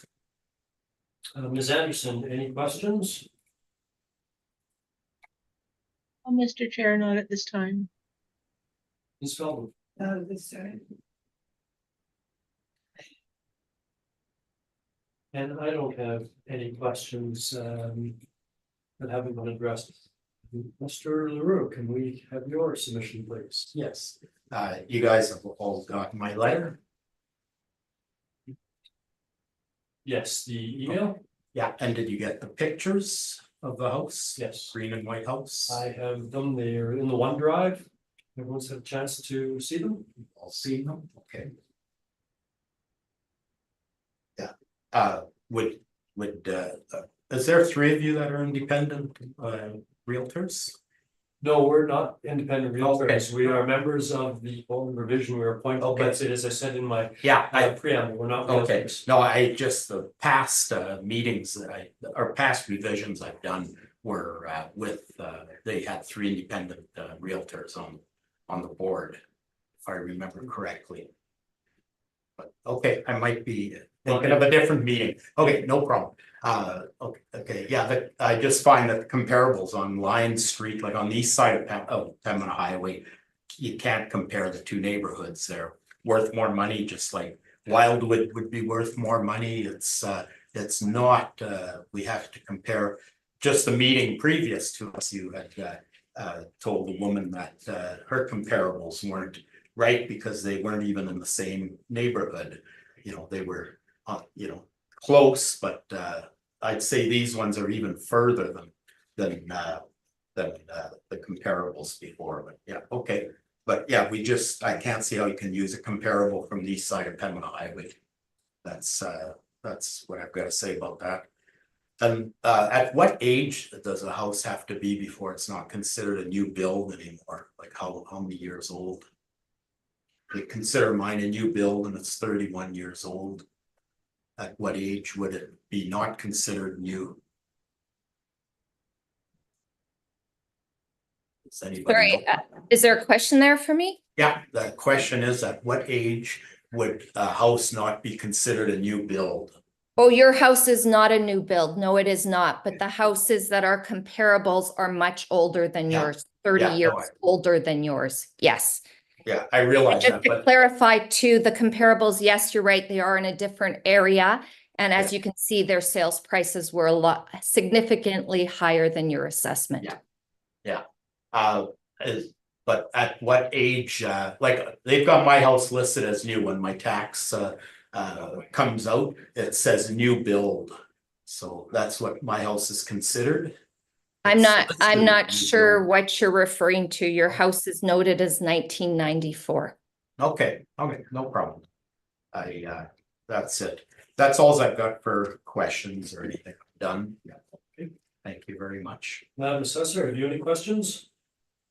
Ms. Anderson, any questions? Oh, Mr. Chair, not at this time. Ms. Feldman? This time. And I don't have any questions that haven't been addressed. Mr. LaRue, can we have your submission, please? Yes, you guys have all got my letter. Yes, the email? Yeah, and did you get the pictures of the house? Yes. Green and white house? I have them, they're in the OneDrive. Everyone's had a chance to see them? All seen them, okay. Yeah, is there three of you that are independent realtors? No, we're not independent realtors. Okay. We are members of the home revision. We are appointed, Okay. but as I said in my Yeah, preamble, we're not okay, realtors. no, I just, the past meetings that or past revisions I've done were with, they had three independent realtors on the board, if I remember correctly. But, okay, I might be thinking of a different meeting. Okay, no problem. Okay, yeah, I just find that the comparables on Lion Street, like on the east side of Pembina Highway, you can't compare the two neighborhoods. They're worth more money, just like Wildwood would be worth more money. It's not, we have to compare. Just the meeting previous to us, you had told the woman that her comparables weren't right because they weren't even in the same neighborhood. You know, they were you know, close, but I'd say these ones are even further than the comparables before. But yeah, okay. But yeah, I can't see how you can use a comparable from the east side of Pembina Highway. That's what I've got to say about that. And at what age does a house have to be before it's not considered a new build anymore? Like how many years old? They consider mine a new build and it's 31 years old. At what age would it be not considered new? Does anybody Sorry, know? is there a question there for me? Yeah, the question is, at what age would a house not be considered a new build? Oh, your house is not a new build. No, it is not. But the houses that are comparables are much older than Yeah. yours, 30 Yeah, no, years older than yours. Yes. Yeah, I realize Just that, to but clarify too, the comparables, yes, you're right, they are in a different area. And as you can see, their sales prices were significantly higher than your assessment. Yeah. But at what age, like they've got my house listed as new. When my tax comes out, it says new build. So that's what my house is considered. I'm not New sure build. what you're referring to. Your house is noted as 1994. Okay, no problem. That's it. That's all I've got for questions or anything. Done. Yeah. Okay. Thank you very much. Madam Assessor, have you any questions?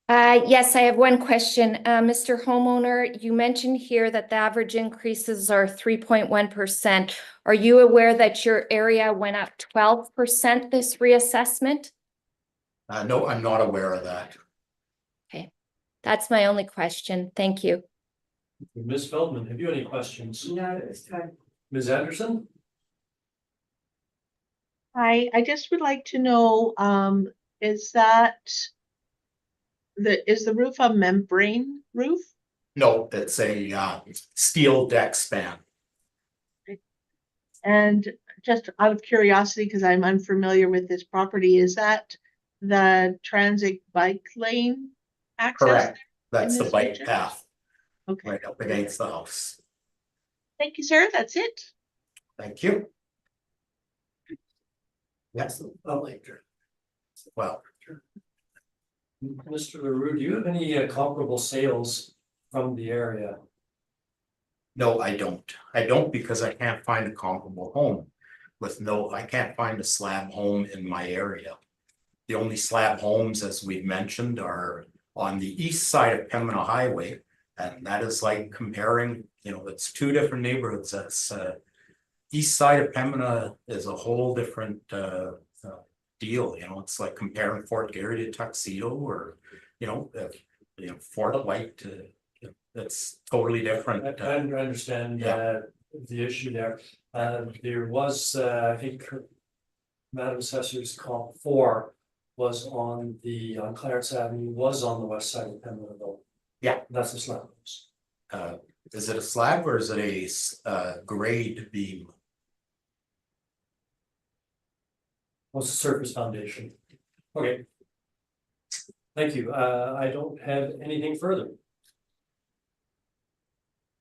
Yes, I have one question. Mr. Homeowner, you mentioned here that the average increases are 3.1%. Are you aware that your area went up 12% this reassessment? No, I'm not aware of that. That's my only question. Thank you. Ms. Feldman, have you any questions? Not at this time. Ms. Anderson? I just would like to know, is the roof a membrane roof? No, it's a steel deck span. And just out of curiosity, because I'm unfamiliar with this property, is that the transit bike lane access? Correct. That's in the this bike region? path Okay, right up against the house. thank you, sir. That's it. Thank you. Yes, well, Mr. LaRue, do you have any comparable sales from the area? no, I don't. I don't because I can't find a comparable home I can't find a slab home in my area. The only slab homes, as we've mentioned, are on the east side of Pembina Highway. And that is like comparing, it's two different neighborhoods. That's east side of Pembina is a whole different deal, it's like comparing Fort Garry to Tuxedo or, Fort White to, it's totally different. I understand the issue there. There was, I think, Madam Assessor's call 4 was on Clarence Avenue, was on the west side of Pembina though. Yeah. That's the slab house. Is it a slab or is it a grade beam? What's the surface foundation? Okay. Thank you. I don't have anything further.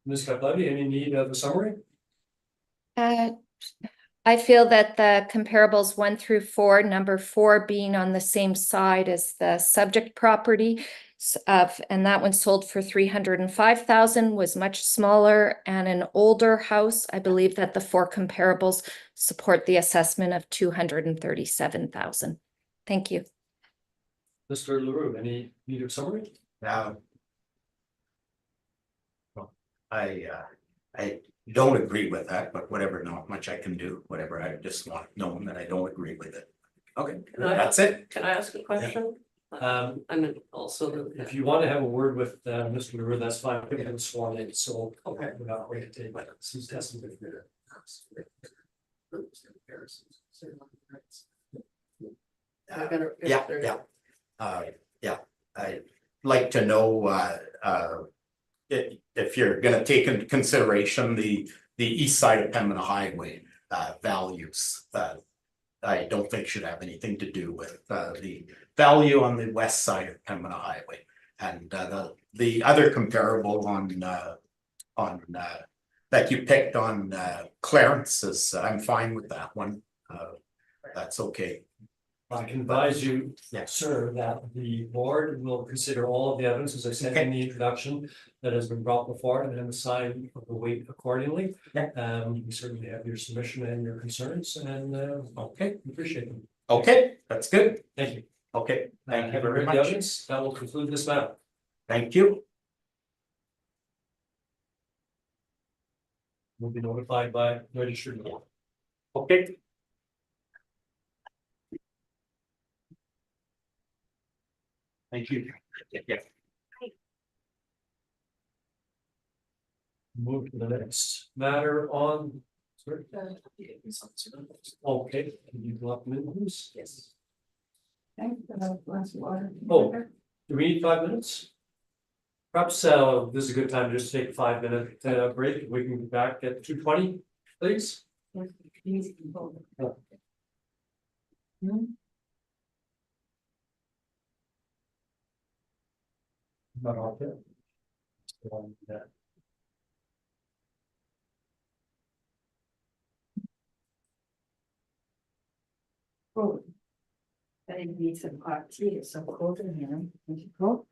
Ms. Kaplevy, any need of a summary? I feel that the comparables 1 through 4, number 4 being on the same side as the subject property and that one sold for 305,000 was much smaller and an older house. I believe that the 4 comparables support the assessment of 237,000. Thank you. Mr. LaRue, any need of summary? I don't agree with that, but whatever, not much I can do, whatever. I just want known that I don't agree with it. Okay, that's it. Can I ask a question? Um, I'm also. If you want to have a word with Mr. LaRue, that's fine. We haven't sworn in, so Okay. we're not going to take some testimony there. Yeah. I'd like to know if you're gonna take into consideration the east side of Pembina Highway values. I don't think should have anything to do with the value on the west side of Pembina Highway. And the other comparable on that you picked on Clarence is, I'm fine with that one. That's okay. I can advise you, sir, that the board will consider all of the evidence, as I said in the introduction, that has been brought before and then assign the weight accordingly. We certainly have your submission and your concerns and okay, appreciate them. Okay, that's good. Thank you. Okay, thank you Having very heard the much. evidence, that will conclude this matter. Thank you. Will be notified by registered mail. Okay. Thank you. Yeah. Move to the next matter on. Sorry. Okay, can you go up minutes? Yes. Thanks for the glass of water. Oh. Do we need 5 minutes? Perhaps this is a good time to just take a 5-minute break. We can be back at 2:20, please. Not all good. Oh. I need some hot tea, it's so cold in here. Is it cold?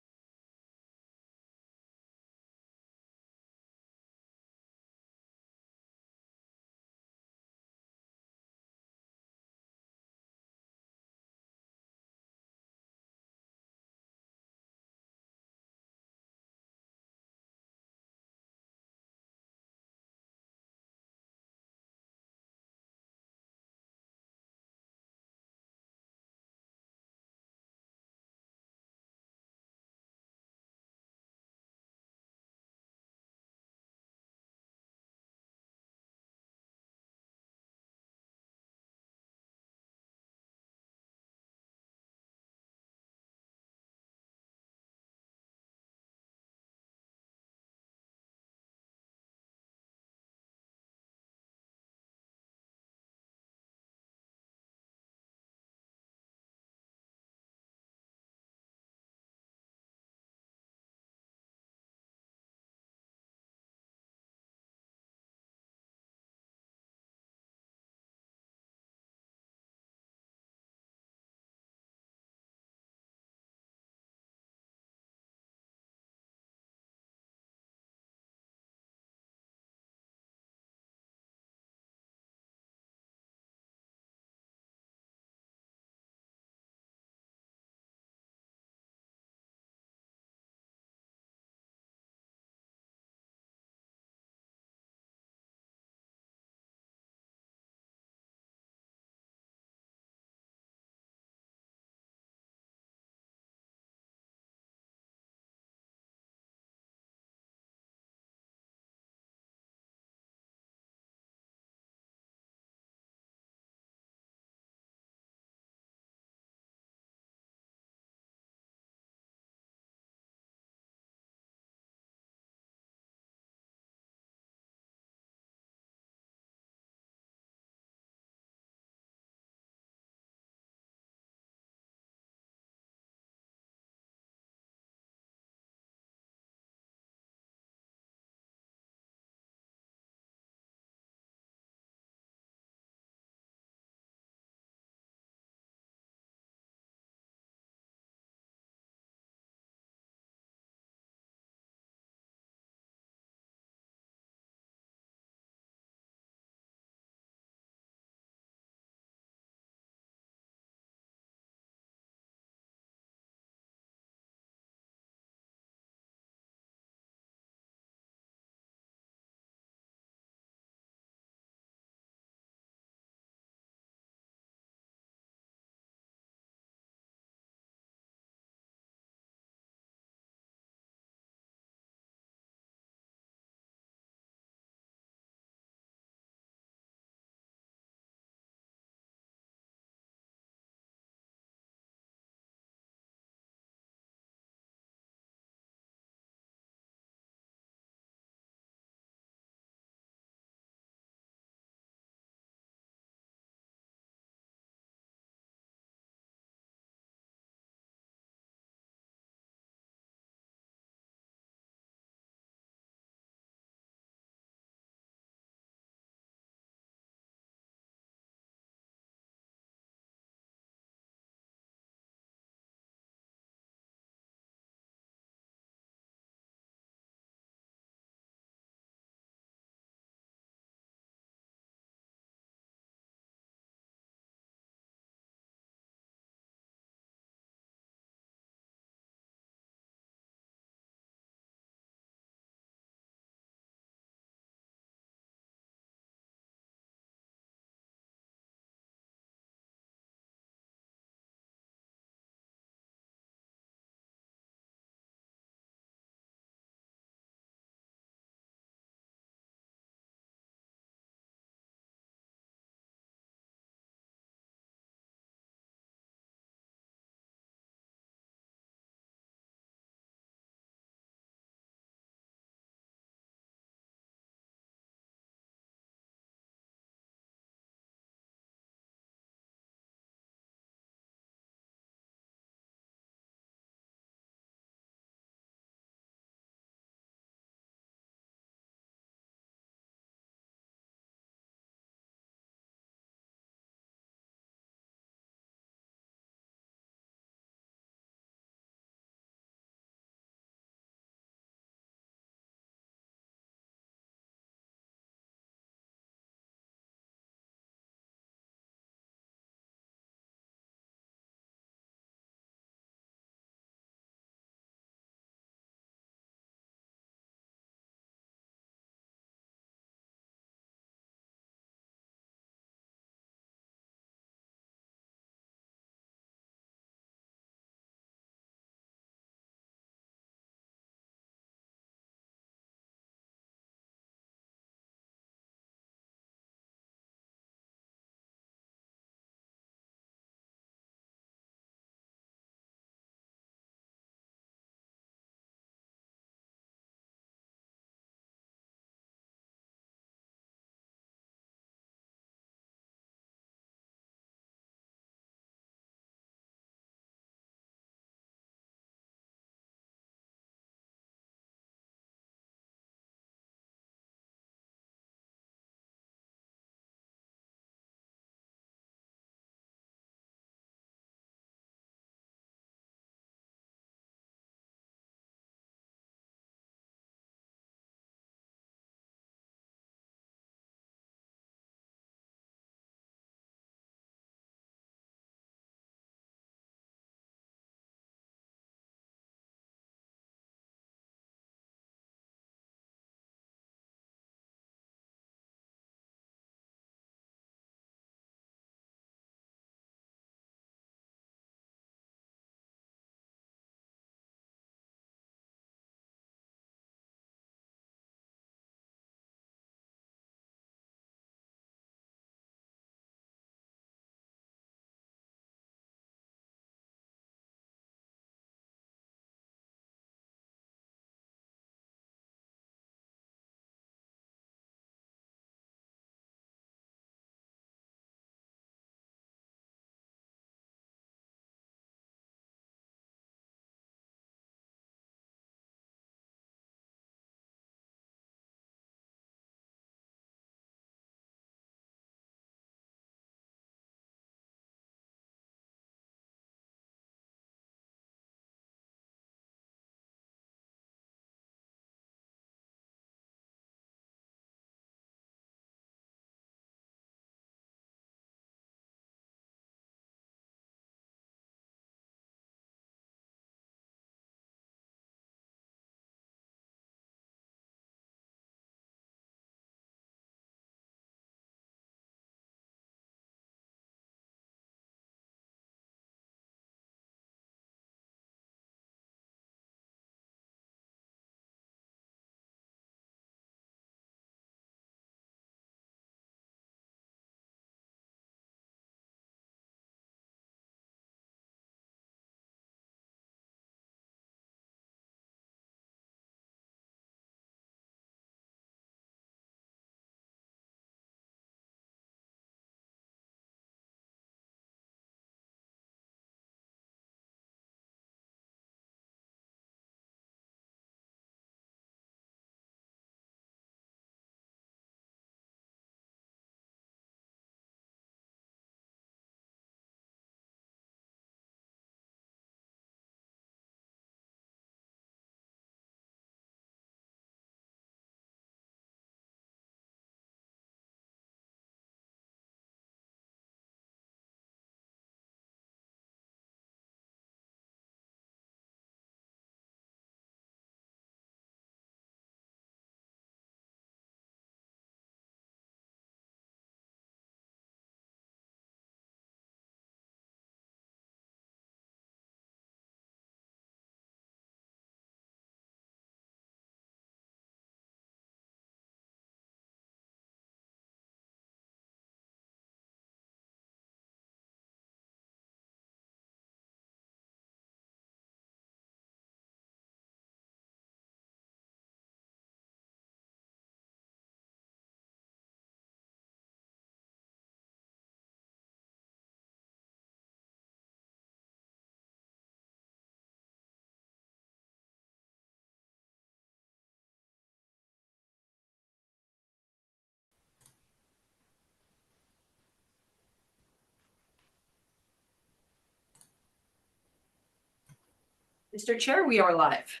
Mr. Chair, we are live.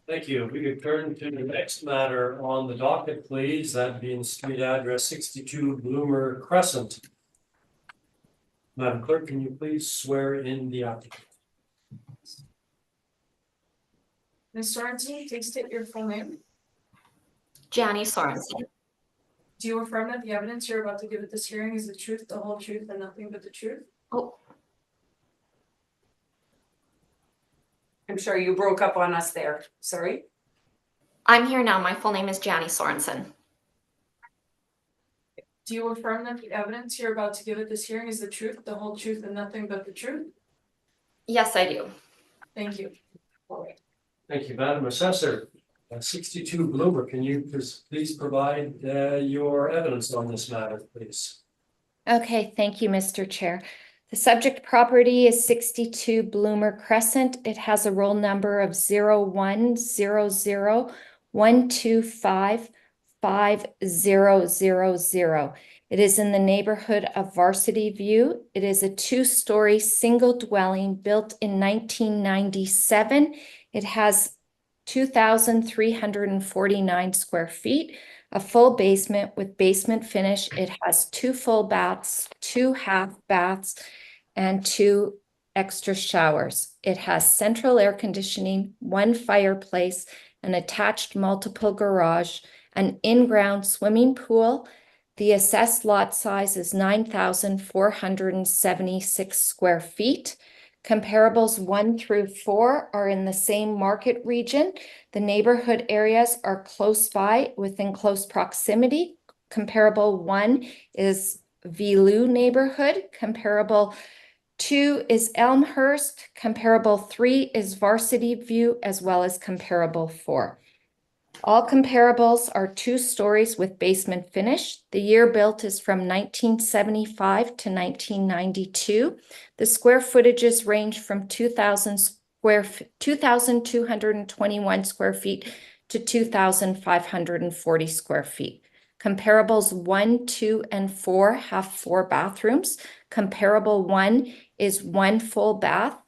Thank you. We could turn to the next matter on the docket, please, that being street address 62 Bloomer Crescent. Madam Clerk, can you please swear in the applicant? Ms. Sorensen, please state your full name. Jani Sorensen. Do you affirm that the evidence you're about to give at this hearing is the truth, the whole truth, and nothing but the truth? Oh, I'm sorry, you broke up on us there. Sorry. I'm here now. My full name is Jani Sorensen. Do you affirm that the evidence you're about to give at this hearing is the truth, the whole truth, and nothing but the truth? Yes, I do. Thank you. Thank you, Madam Assessor. 62 Bloomer, can you please provide your evidence on this matter, please? Okay, thank you, Mr. Chair. The subject property is 62 Bloomer Crescent. It has a roll number of 0100125500. It is in the neighborhood of Varsity View. It is a 2-story single dwelling built in 1997. It has 2,349 square feet, a full basement with basement finish. It has 2 full baths, 2 half baths, and 2 extra showers. It has central air conditioning, 1 fireplace, an attached multiple garage, an in-ground swimming pool. The assessed lot size is 9,476 square feet. Comparables 1 through 4 are in the same market region. The neighborhood areas are close by, within close proximity. Comparable 1 is Vilu neighborhood. Comparable 2 is Elmhurst. Comparable 3 is Varsity View, as well as comparable 4. All comparables are 2 stories with basement finish. The year built is from 1975 to 1992. The square footages range from 2,221 square feet to 2,540 square feet. Comparables 1, 2, and 4 have 4 bathrooms. Comparable 1 is 1 full bath,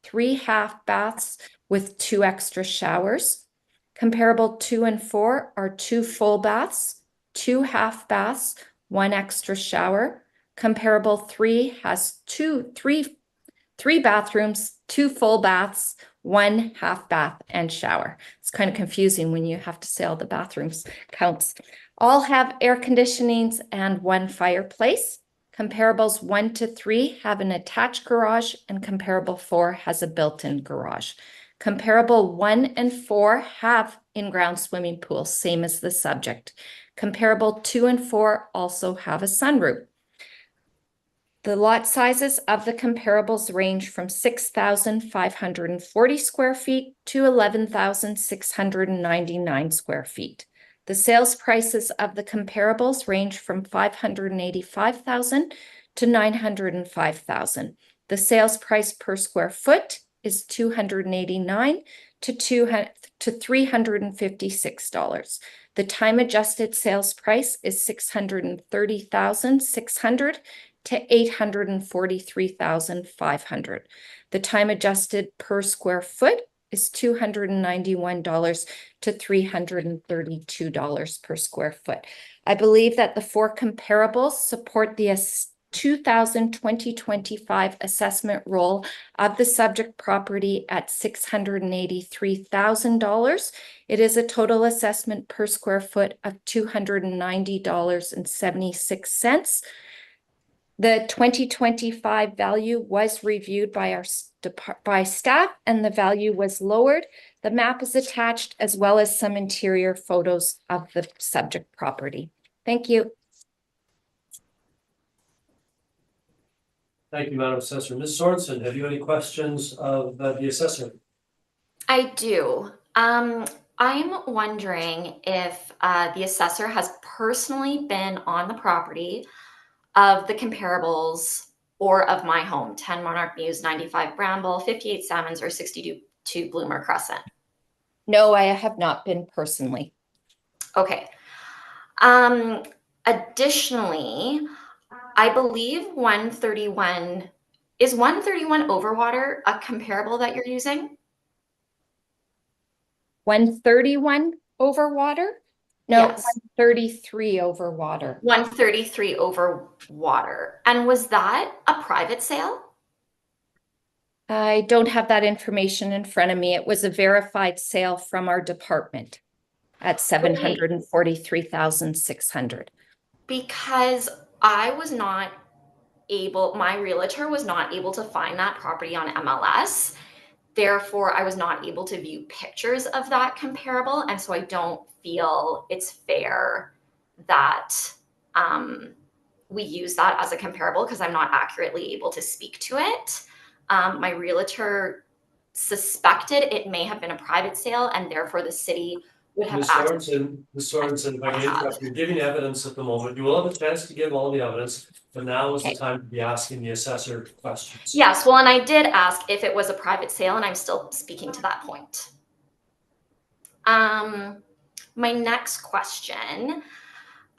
3 half baths with 2 extra showers. Comparable 2 and 4 are 2 full baths, 2 half baths, 1 extra shower. Comparable 3 has 3 bathrooms, 2 full baths, 1 half bath and shower. It's kind of confusing when you have to say all the bathrooms counts. All have air conditionings and 1 fireplace. Comparables 1 to 3 have an attached garage, and comparable 4 has a built-in garage. Comparable 1 and 4 have in-ground swimming pools, same as the subject. Comparable 2 and 4 also have a sunroof. The lot sizes of the comparables range from 6,540 square feet to 11,699 square feet. The sales prices of the comparables range from $585,000 to $905,000. The sales price per square foot is $289 to $356. The time adjusted sales price is $630,600 to $843,500. The time adjusted per square foot is $291 to $332 per square foot. I believe that the 4 comparables support the 2020-25 assessment roll of the subject property at $683,000. It is a total assessment per square foot of $290.76. The 2025 value was reviewed by our staff, and the value was lowered. The map is attached, as well as some interior photos of the subject property. Thank you. Thank you, Madam Assessor. Ms. Sorensen, have you any questions of the assessor? I do. I'm wondering if the assessor has personally been on the property of the comparables or of my home, 10 Monarch Mews, 95 Bramble, 58 Salmons, or 62 Bloomer Crescent. No, I have not been personally. Okay. Additionally, I believe 131 is 131 Overwater a comparable that you're using? 131 over water? No, Yes. 133 over water. 133 over water. And was that a private sale? I don't have that information in front of me. It was a verified sale from our department at 743,600. Because my realtor was not able to find that property on MLS. Therefore, I was not able to view pictures of that comparable. And so I don't feel it's fair that we use that as a comparable because I'm not accurately able to speak to it. My realtor suspected it may have been a private sale and therefore the city would have Ms. access. Sorensen, if I can interrupt, you're giving evidence at the moment. You will have a chance to give all the evidence, but now is the Okay. time to be asking the assessor questions. Yes, well, and I did ask if it was a private sale, and I'm still speaking to that point. My next question,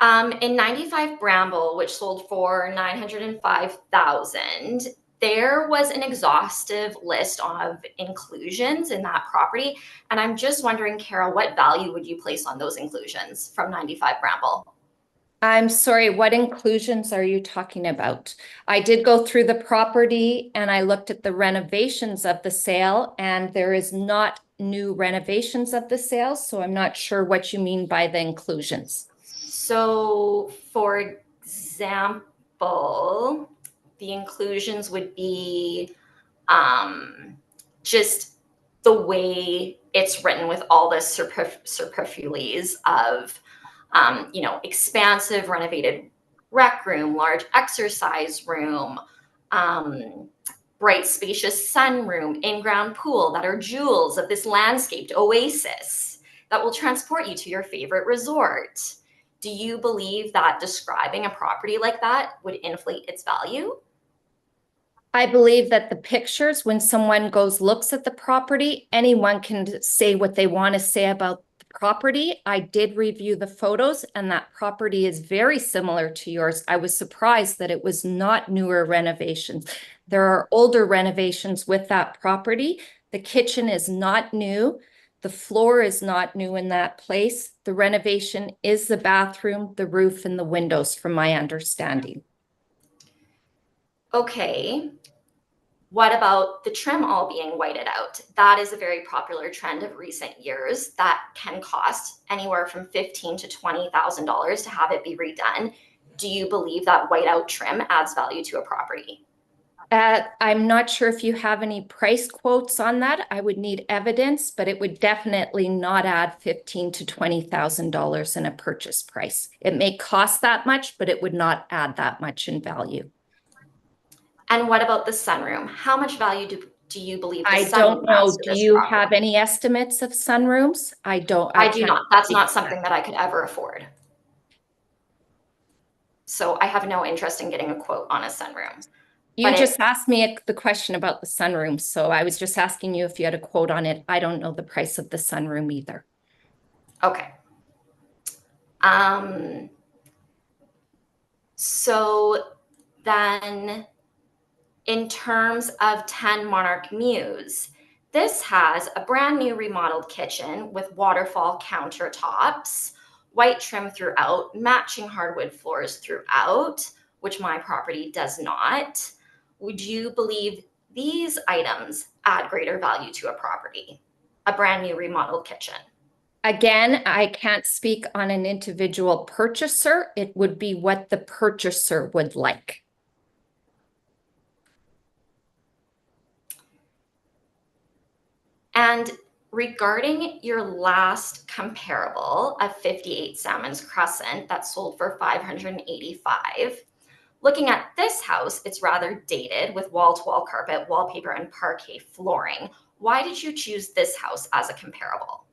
in 95 Bramble, which sold for 905,000, there was an exhaustive list of inclusions in that property, and I'm just wondering, Carol, what value would you place on those inclusions from 95 Bramble? I'm sorry, what inclusions are you talking about? I did go through the property and I looked at the renovations of the sale, and there is not new renovations of the sale, so I'm not sure what you mean by the inclusions. So, for example, the inclusions would be just the way it's written with all the superfluities of, expansive renovated rec room, large exercise room, bright, spacious sunroom, in-ground pool that are jewels of this landscaped oasis that will transport you to your favorite resort. Do you believe that describing a property like that would inflate its value? I believe that the pictures, when someone looks at the property, anyone can say what they want to say about the property. I did review the photos and that property is very similar to yours. I was surprised that it was not newer renovations. There are older renovations with that property. The kitchen is not new. The floor is not new in that place. The renovation is the bathroom, the roof, and the windows, from my understanding. Okay. What about the trim all being whited out? That is a very popular trend of recent years that can cost anywhere from $15,000 to $20,000 to have it be redone. Do you believe that whiteout trim adds value to a property? I'm not sure if you have any price quotes on that. I would need evidence, but it would definitely not add $15,000 to $20,000 in a purchase price. It may cost that much, but it would not add that much in value. And what about the sunroom? How much value do you believe the I sunroom don't know. adds to Do this you property? have any estimates of sunrooms? I don't. I do can't not. That's speak not to something that I could ever afford. So I have no interest in getting a quote on a sunroom. You just asked me the question about the sunroom, so I was just asking you if you had a quote on it. I don't know the price of the sunroom either. Okay. So then in terms of 10 Monarch Mews, this has a brand new remodeled kitchen with waterfall countertops, white trim throughout, matching hardwood floors throughout, which my property does not. Would you believe these items add greater value to a property? A brand new remodeled kitchen. Again, I can't speak on an individual purchaser. It would be what the purchaser would like. And regarding your last comparable of 58 Salmons Crescent that sold for $585, looking at this house, it's rather dated with wall-to-wall carpet, wallpaper, and parquet flooring. Why did you choose this house as a comparable?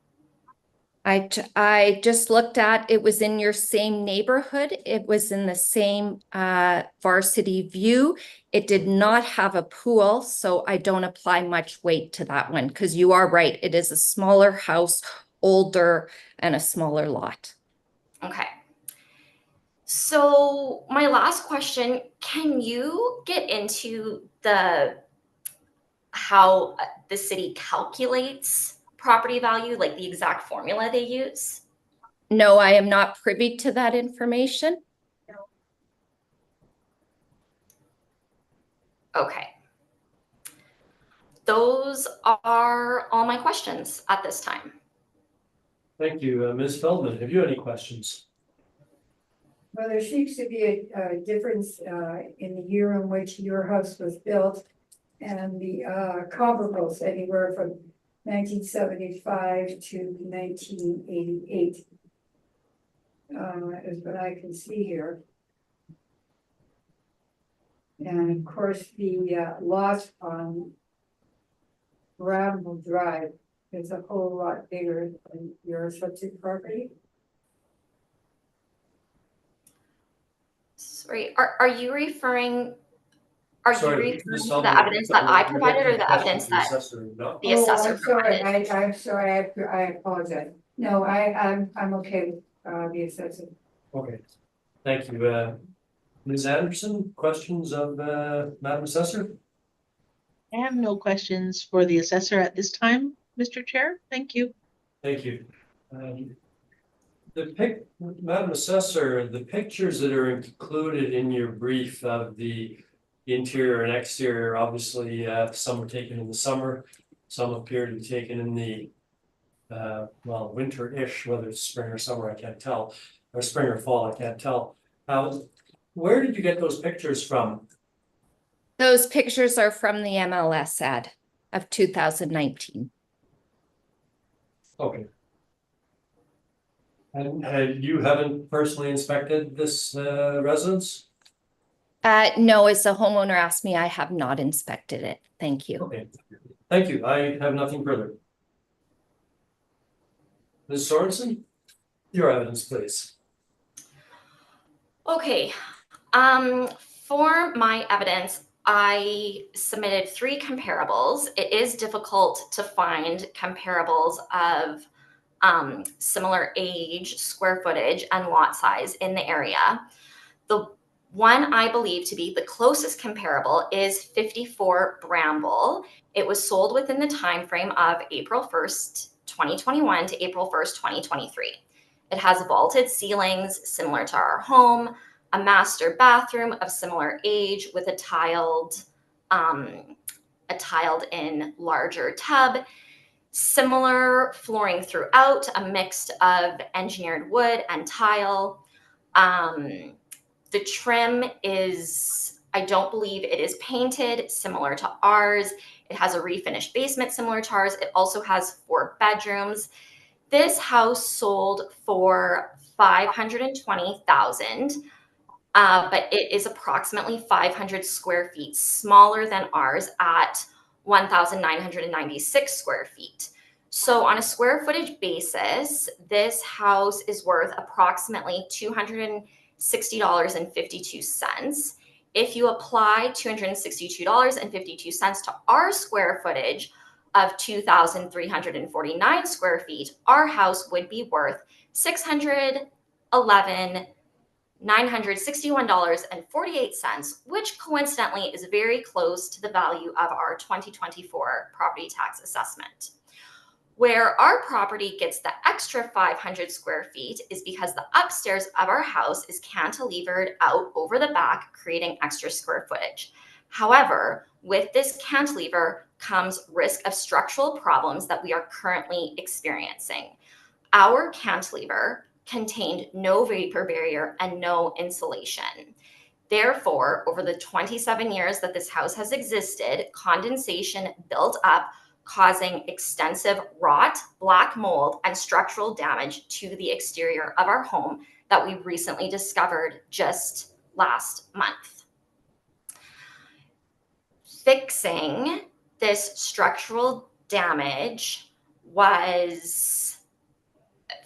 I just looked at, it was in your same neighborhood. It was in the same Varsity View. It did not have a pool, so I don't apply much weight to that one because you are right. It is a smaller house, older, and a smaller lot. Okay. So my last question, can you get into how the city calculates property value, like the exact formula they use? No, I am not privy to that information. Okay. Those are all my questions at this time. Thank you. Ms. Feldman, have you any questions? Well, there seems to be a difference in the year in which your house was built and the comparables anywhere from 1975 to 1988. Is what I can see here. And of course, the lot on Bramble Drive is a whole lot bigger than your subject property. Sorry, are you referring? Are you Sorry, referring Ms. to Feldman, the evidence that I you're provided or making a the question evidence to the that assessor, no? the assessor I'm sorry, provided? I'm sorry, I apologize. No, I'm okay with the assessor. Okay, thank you. Ms. Anderson, questions of Madam Assessor? I have no questions for the assessor at this time, Mr. Chair. Thank you. Thank you. Madam Assessor, the pictures that are included in your brief of the interior and exterior, obviously, some were taken in the summer, some appear to be taken in the well, winter-ish, whether it's spring or summer, I can't tell, or spring or fall, I can't tell. Where did you get those pictures from? Those pictures are from the MLS ad of 2019. Okay. And you haven't personally inspected this residence? No, as the homeowner asked me, I have not inspected it. Thank you. Okay, thank you. I have nothing further. Ms. Sorensen, your evidence, please. Okay, for my evidence, I submitted 3 comparables. It is difficult to find comparables of similar age, square footage, and lot size in the area. The one I believe to be the closest comparable is 54 Bramble. It was sold within the time frame of April 1st, 2021 to April 1st, 2023. It has vaulted ceilings similar to our home, a master bathroom of similar age with a tiled in larger tub, similar flooring throughout, a mix of engineered wood and tile. The trim is, I don't believe it is painted, similar to ours. It has a refinished basement similar to ours. It also has 4 bedrooms. This house sold for $520,000, but it is approximately 500 square feet smaller than ours at 1,996 square feet. So on a square footage basis, this house is worth approximately $260.52. If you apply $262.52 to our square footage of 2,349 square feet, our house would be worth $611,961.48, which coincidentally is very close to the value of our 2024 property tax assessment. Where our property gets the extra 500 square feet is because the upstairs of our house is cantilevered out over the back, creating extra square footage. However, with this cantilever comes risk of structural problems that we are currently experiencing. Our cantilever contained no vapor barrier and no insulation. Therefore, over the 27 years that this house has existed, condensation built up, causing extensive rot, black mold, and structural damage to the exterior of our home that we recently discovered just last month. Fixing this structural damage was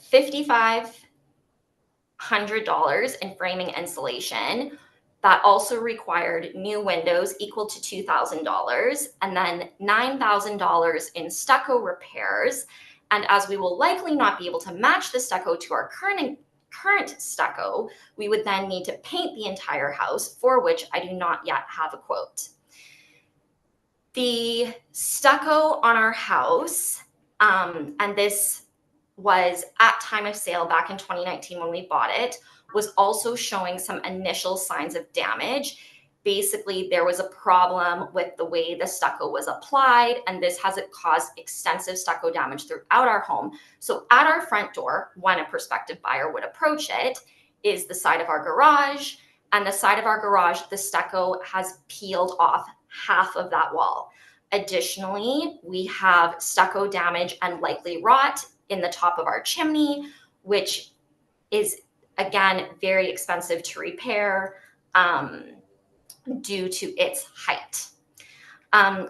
$5,500 in framing insulation. That also required new windows equal to $2,000, and then $9,000 in stucco repairs. And as we will likely not be able to match the stucco to our current stucco, we would then need to paint the entire house, for which I do not yet have a quote. The stucco on our house and this was at time of sale back in 2019 when we bought it, was also showing some initial signs of damage. Basically, there was a problem with the way the stucco was applied, and this has caused extensive stucco damage throughout our home. So at our front door, when a prospective buyer would approach it, is the side of our garage. And the side of our garage, the stucco has peeled off half of that wall. Additionally, we have stucco damage and likely rot in the top of our chimney, which is, again, very expensive to repair due to its height.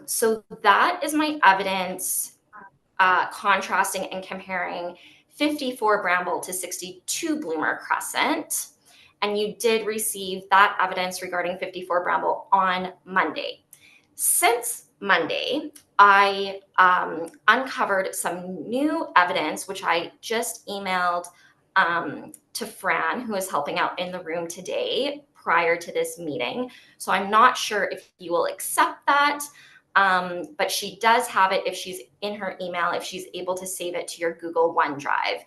So that is my evidence contrasting and comparing 54 Bramble to 62 Bloomer Crescent. And you did receive that evidence regarding 54 Bramble on Monday. Since Monday, I uncovered some new evidence, which I just emailed to Fran, who is helping out in the room today prior to this meeting. So I'm not sure if you will accept that, but she does have it if she's in her email, if she's able to save it to your Google OneDrive.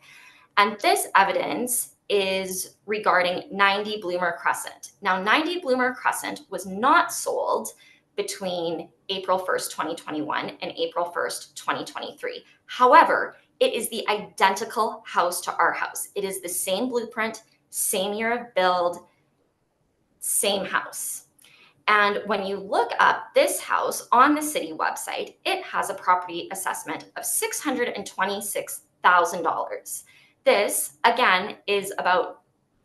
And this evidence is regarding 90 Bloomer Crescent. Now, 90 Bloomer Crescent was not sold between April 1st, 2021 and April 1st, 2023. However, it is the identical house to our house. It is the same blueprint, same year of build, same house. And when you look up this house on the city website, it has a property assessment of $626,000. This, again, is about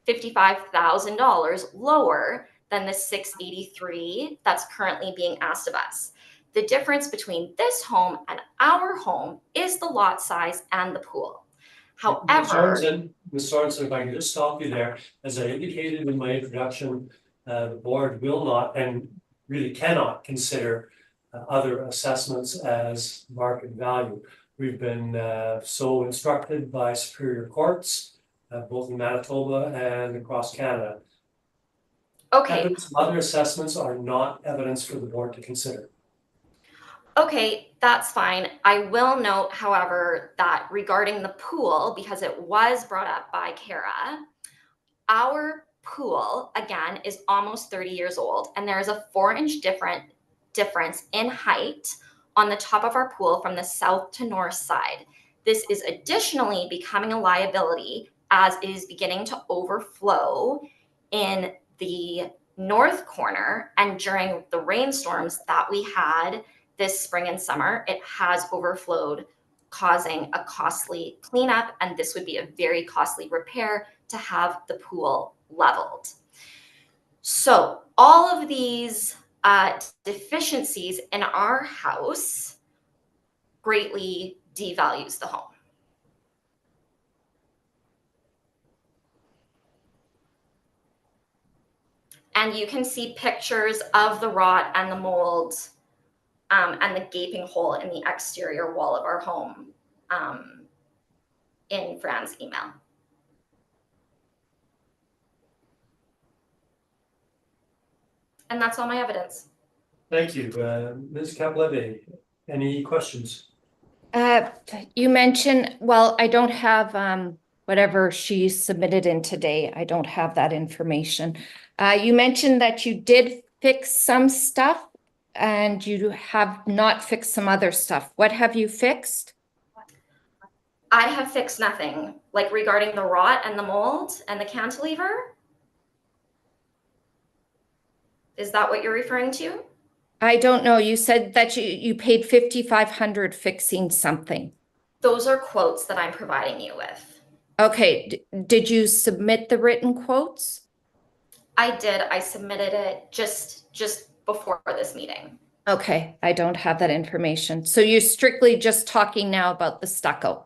$55,000 lower than the $683,000 that's currently being asked of us. The difference between this home and our home is the lot size and the pool. However, Ms. Sorensen, if I can just stop you there, as I indicated in my introduction, the board will not and really cannot consider other assessments as market value. We've been so instructed by superior courts, both in Manitoba and across Canada. okay. Other assessments are not evidence for the board to consider. Okay, that's fine. I will note, however, that regarding the pool, because it was brought up by Kara, our pool, again, is almost 30 years old, and there is a 4-inch difference in height on the top of our pool from the south to north side. This is additionally becoming a liability as it is beginning to overflow in the north corner, and during the rainstorms that we had this spring and summer, it has overflowed, causing a costly cleanup, and this would be a very costly repair to have the pool leveled. So all of these deficiencies in our house greatly devalues the home. And you can see pictures of the rot and the mold and the gaping hole in the exterior wall of our home in Fran's email. And that's all my evidence. Thank you. Ms. Capleve, any questions? You mentioned, well, I don't have whatever she submitted in today. I don't have that information. You mentioned that you did fix some stuff and you have not fixed some other stuff. What have you fixed? I have fixed nothing, like regarding the rot and the mold and the cantilever. Is that what you're referring to? I don't know. You said that you paid $5,500 fixing something. Those are quotes that I'm providing you with. Okay. Did you submit the written quotes? I did. I submitted it just before this meeting. Okay. I don't have that information. So you're strictly just talking now about the stucco.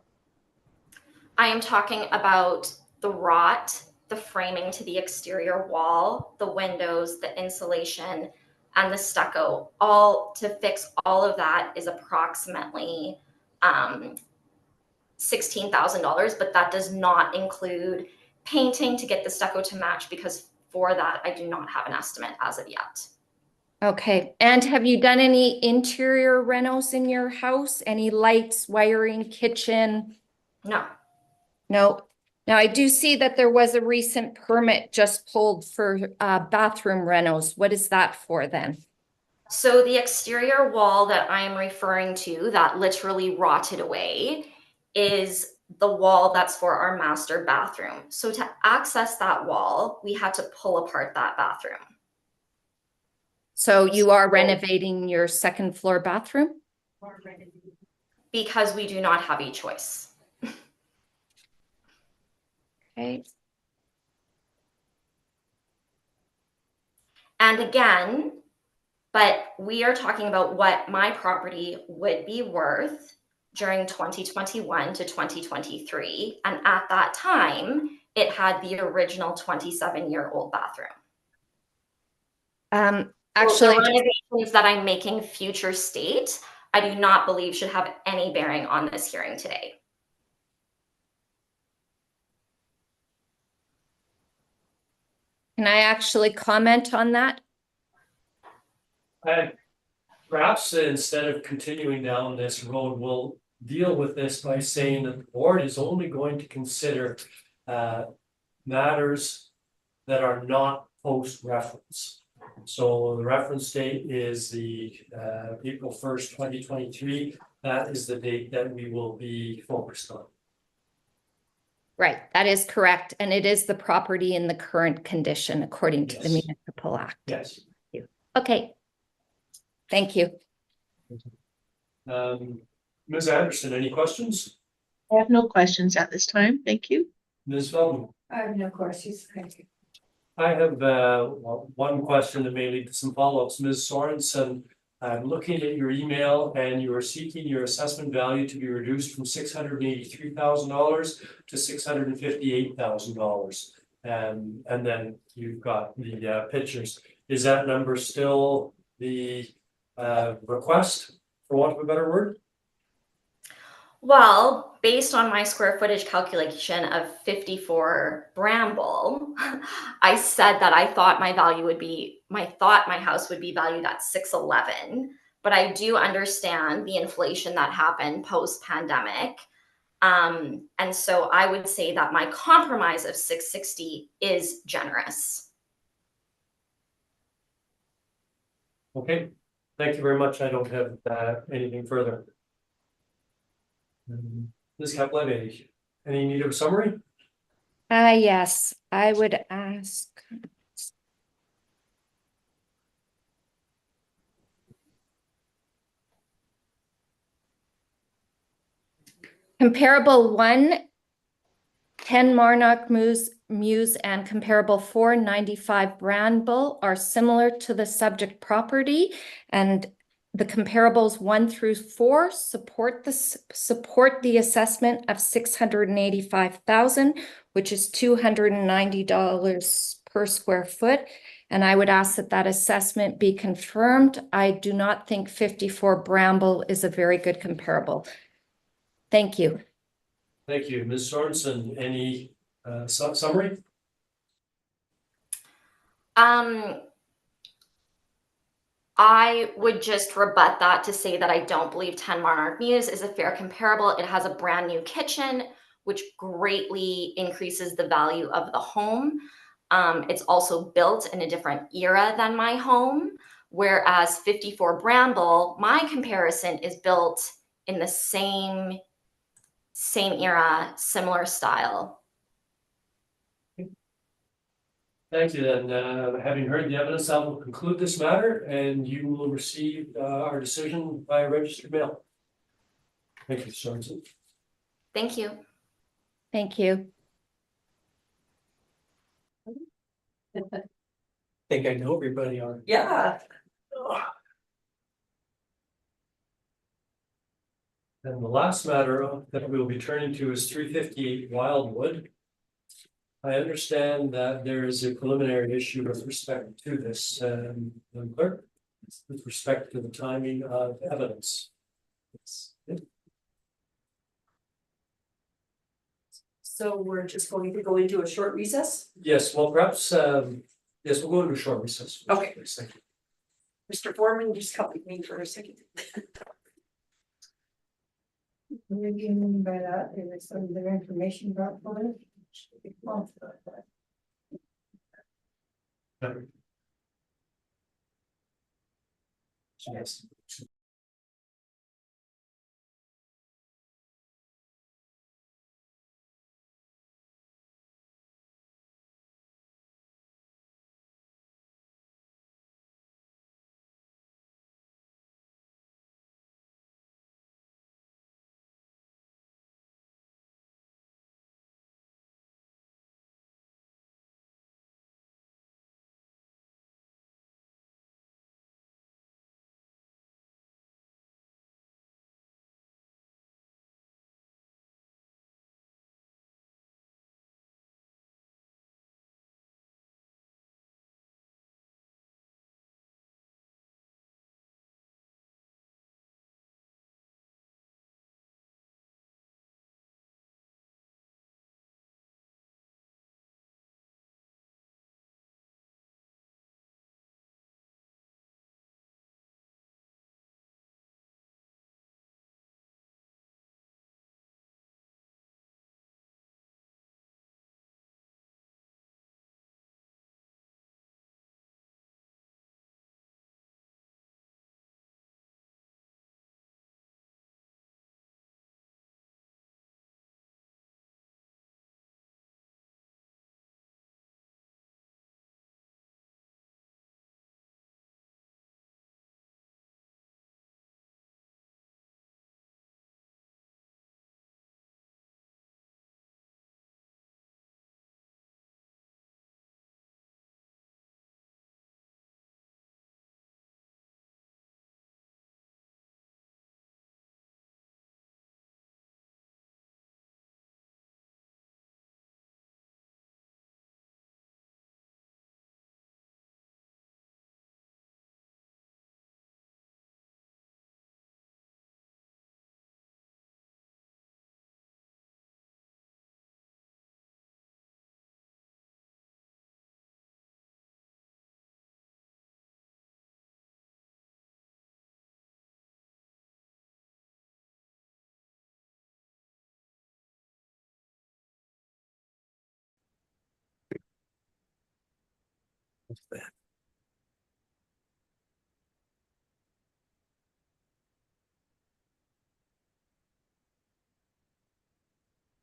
I am talking about the rot, the framing to the exterior wall, the windows, the insulation, and the stucco. All to fix all of that is approximately $16,000, but that does not include painting to get the stucco to match, because for that I do not have an estimate as of yet. Okay, and have you done any interior renos in your house? Any lights, wiring, kitchen? No. No. Now, I do see that there was a recent permit just pulled for bathroom renos. What is that for then? So the exterior wall that I'm referring to that literally rotted away is the wall that's for our master bathroom. So to access that wall, we had to pull apart that bathroom. So you are renovating your second floor bathroom? Because we do not have a choice. Okay. And again, but we are talking about what my property would be worth during 2021 to 2023. And at that time, it had the original 27-year-old bathroom. Actually, the renovations that I'm making future state, I do not believe should have any bearing on this hearing today. can I actually comment on that? And perhaps instead of continuing down this road, we'll deal with this by saying that the board is only going to consider matters that are not post-reference. So the reference date is the April 1st, 2023. That is the date that we will be focused on. Right, that is correct. And it is the property in the current condition according to the Yes. Municipal Act. Yes. Okay. Thank you. Ms. Anderson, any questions? I have no questions at this time. Thank you. Ms. Feldman? I have no questions, thank you. I have one question that may lead to some follow-ups. Ms. Sorensen, I'm looking at your email and you are seeking your assessment value to be reduced from $683,000 to $658,000. And then you've got the pictures. Is that number still the request, for want of a better word? Well, based on my square footage calculation of 54 Bramble, I said that I thought my house would be valued at 611, but I do understand the inflation that happened post-pandemic. And so I would say that my compromise of 660 is generous. Okay, thank you very much. I don't have anything further. Ms. Capleve, any need of a summary? Yes, I would ask. Comparable 1, 10 Marnock Muse and comparable 495 Bramble are similar to the subject property, and the comparables 1 through 4 support the assessment of $685,000, which is $290 per square foot. And I would ask that that assessment be confirmed. I do not think 54 Bramble is a very good comparable. Thank you. Thank you. Ms. Sorensen, any summary? I would just rebut that to say that I don't believe 10 Monarch Muse is a fair comparable. It has a brand new kitchen, which greatly increases the value of the home. It's also built in a different era than my home, whereas 54 Bramble, my comparison is built in the same era, similar style. Thank you. Then, having heard the evidence, I will conclude this matter and you will receive our decision by registered mail. Thank you, Sorensen. Thank you. Thank you. I think I know everybody on. Yeah. And the last matter that we will be turning to is 358 Wildwood. I understand that there is a preliminary issue with respect to this, Madam Clerk, with respect to the timing of evidence. So we're just going to go into a short recess? Yes, well, perhaps, yes, we'll go into a short recess. Okay. Thank you. Mr. Foreman, just help me for a second. What do you mean by that? Is there some other information about one? Yes.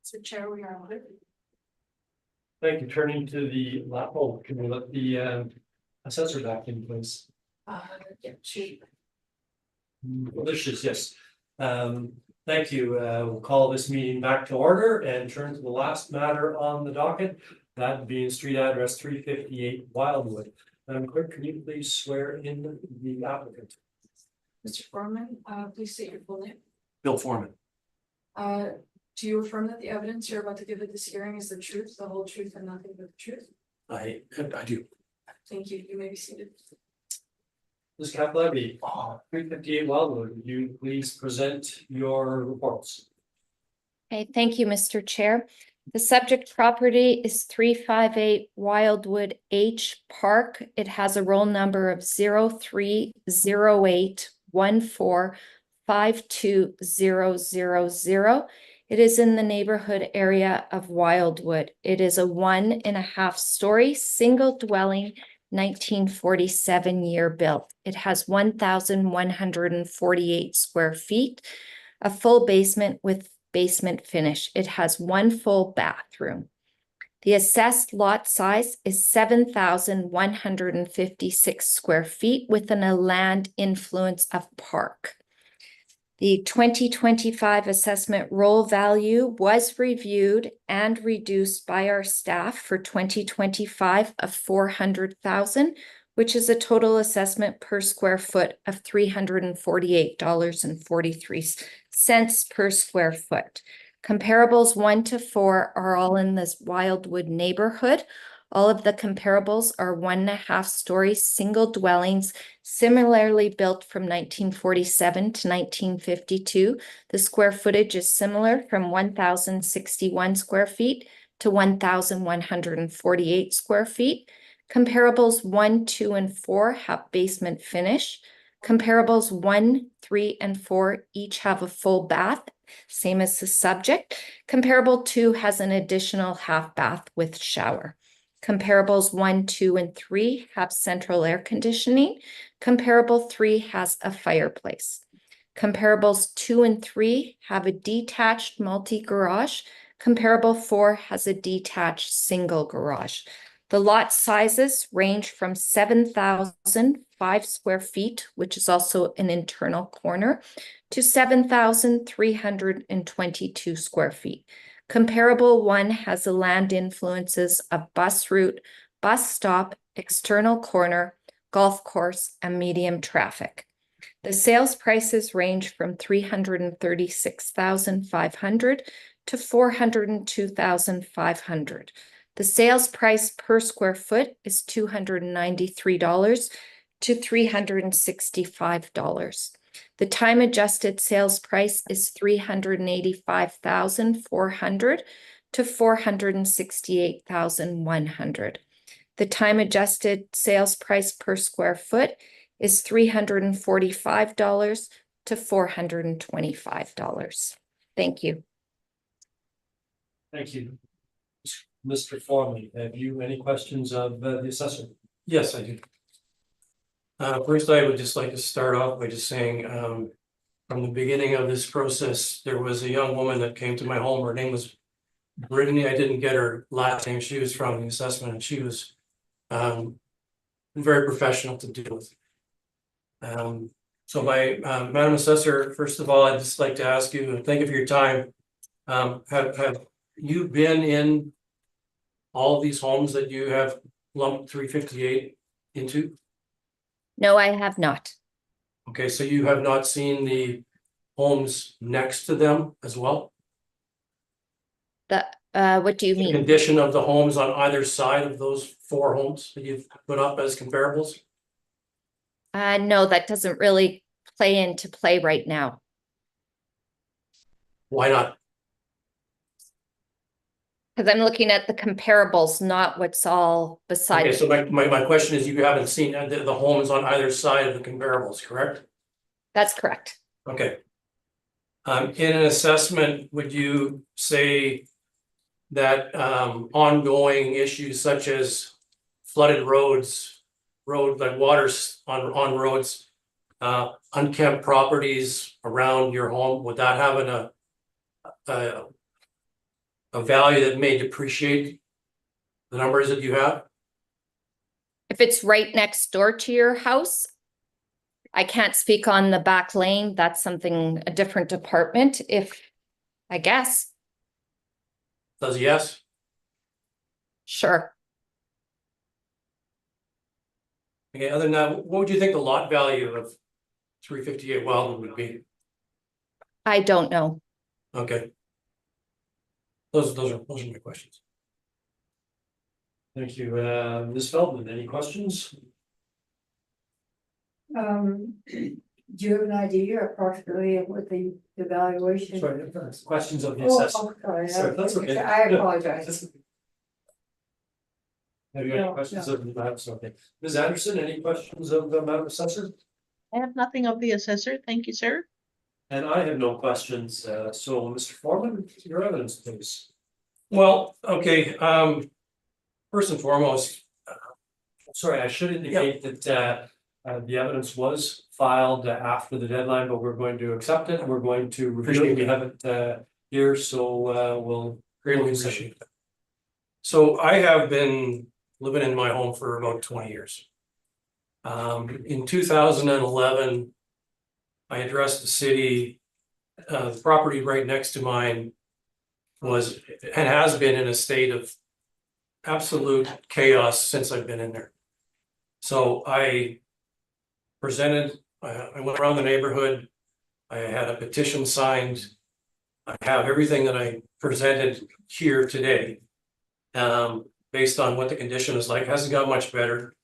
So Chair, we are on it. Thank you. Turning to the can we let the assessor back in, please? Yeah, shoot. Delicious, yes. Thank you. We'll call this meeting back to order and turn to the last matter on the docket. That being street address 358 Wildwood. Madam Clerk, can you please swear in the applicant? Mr. Foreman, please state your full name. Bill Foreman. Do you affirm that the evidence you're about to give at this hearing is the truth, the whole truth, and nothing but the truth? I do. Thank you. You may be seated. Ms. Kapleby, 358 Wildwood, would you please present your reports? Okay, thank you, Mr. Chair. The subject property is 358 Wildwood H Park. It has a roll number of 030814520000. It is in the neighborhood area of Wildwood. It is a 1.5 story single dwelling, 1947 year built. It has 1,148 square feet, a full basement with basement finish. It has one full bathroom. The assessed lot size is 7,156 square feet within a land influence of park. The 2025 assessment roll value was reviewed and reduced by our staff for 2025 of $400,000, which is a total assessment per square foot of $348.43 per square foot. Comparables 1 to 4 are all in this Wildwood neighborhood. All of the comparables are 1.5 story single dwellings, similarly built from 1947 to 1952. The square footage is similar from 1,061 square feet to 1,148 square feet. Comparables 1, 2, and 4 have basement finish. Comparables 1, 3, and 4 each have a full bath, same as the subject. Comparable 2 has an additional half bath with shower. Comparables 1, 2, and 3 have central air conditioning. Comparable 3 has a fireplace. Comparables 2 and 3 have a detached multi-garage. Comparable 4 has a detached single garage. The lot sizes range from 7,005 square feet, which is also an internal corner, to 7,322 square feet. Comparable 1 has the land influences of bus route, bus stop, external corner, golf course, and medium traffic. The sales prices range from $336,500 to $402,500. The sales price per square foot is $293 to $365. The time adjusted sales price is $385,400 to $468,100. The time adjusted sales price per square foot is $345 to $425. Thank you. Thank you. Mr. Foreman, have you any questions of the assessor? Yes, I do. First, I would just like to start off by just saying, from the beginning of this process, there was a young woman that came to my home. Her name was Brittany. I didn't get her last name. She was from the assessment, and she was very professional to deal with. So my Madam Assessor, first of all, I'd just like to ask you, and thank you for your time. Have you been in all of these homes that you have lumped 358 into? No, I have not. Okay, so you have not seen the homes next to them as well? What do you The mean? condition of the homes on either side of those 4 homes that you've put up as comparables? No, that doesn't really play into play right now. Why not? Because I'm looking at the comparables, not what's all beside. Okay, so my question is, you haven't seen the homes on either side of the comparables, correct? That's correct. Okay. In an assessment, would you say that ongoing issues such as flooded roads, like waters on roads, unkempt properties around your home, would that have a value that may depreciate the numbers that you have? If it's right next door to your house, I can't speak on the back lane. That's something, a different department, I guess. Does yes? Sure. Okay, other than that, what would you think the lot value of 358 Wildwood would be? I don't know. Okay. Those are my questions. Thank you. Ms. Feldman, any questions? Do you have an idea approximately of what the valuation? Sorry, questions of the Oh, assessor. sorry, Sorry, that's okay. I apologize. Have you any No, questions no. of the Madam? Okay. Ms. Anderson, any questions of the Madam Assessor? I have nothing of the assessor. Thank you, sir. And I have no questions. So Mr. Foreman, your evidence, please. Well, okay, first and foremost, Sorry, I should indicate that the evidence was filed after the deadline, but we're going to accept it. We're going to review it. We have it here, so we'll greatly appreciate that. So I have been living in my home for about 20 years. In 2011, I addressed the city. The property right next to mine was and has been in a state of absolute chaos since I've been in there. So I presented, I went around the neighborhood, I had a petition signed. I have everything that I presented here today. Based on what the condition is like, it hasn't got much better.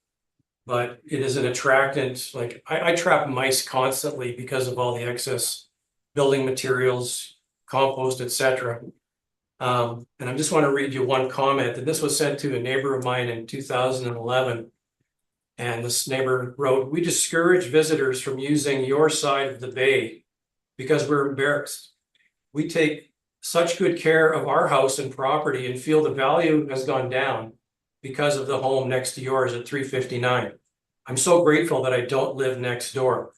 But it is an attractant, like I trap mice constantly because of all the excess building materials, compost, etc. And I just want to read you one comment, that this was sent to a neighbor of mine in 2011. And this neighbor wrote, "We discourage visitors from using your side of the bay because we're embarrassed. We take such good care of our house and property and feel the value has gone down because of the home next to yours at 359. I'm so grateful that I don't live next door.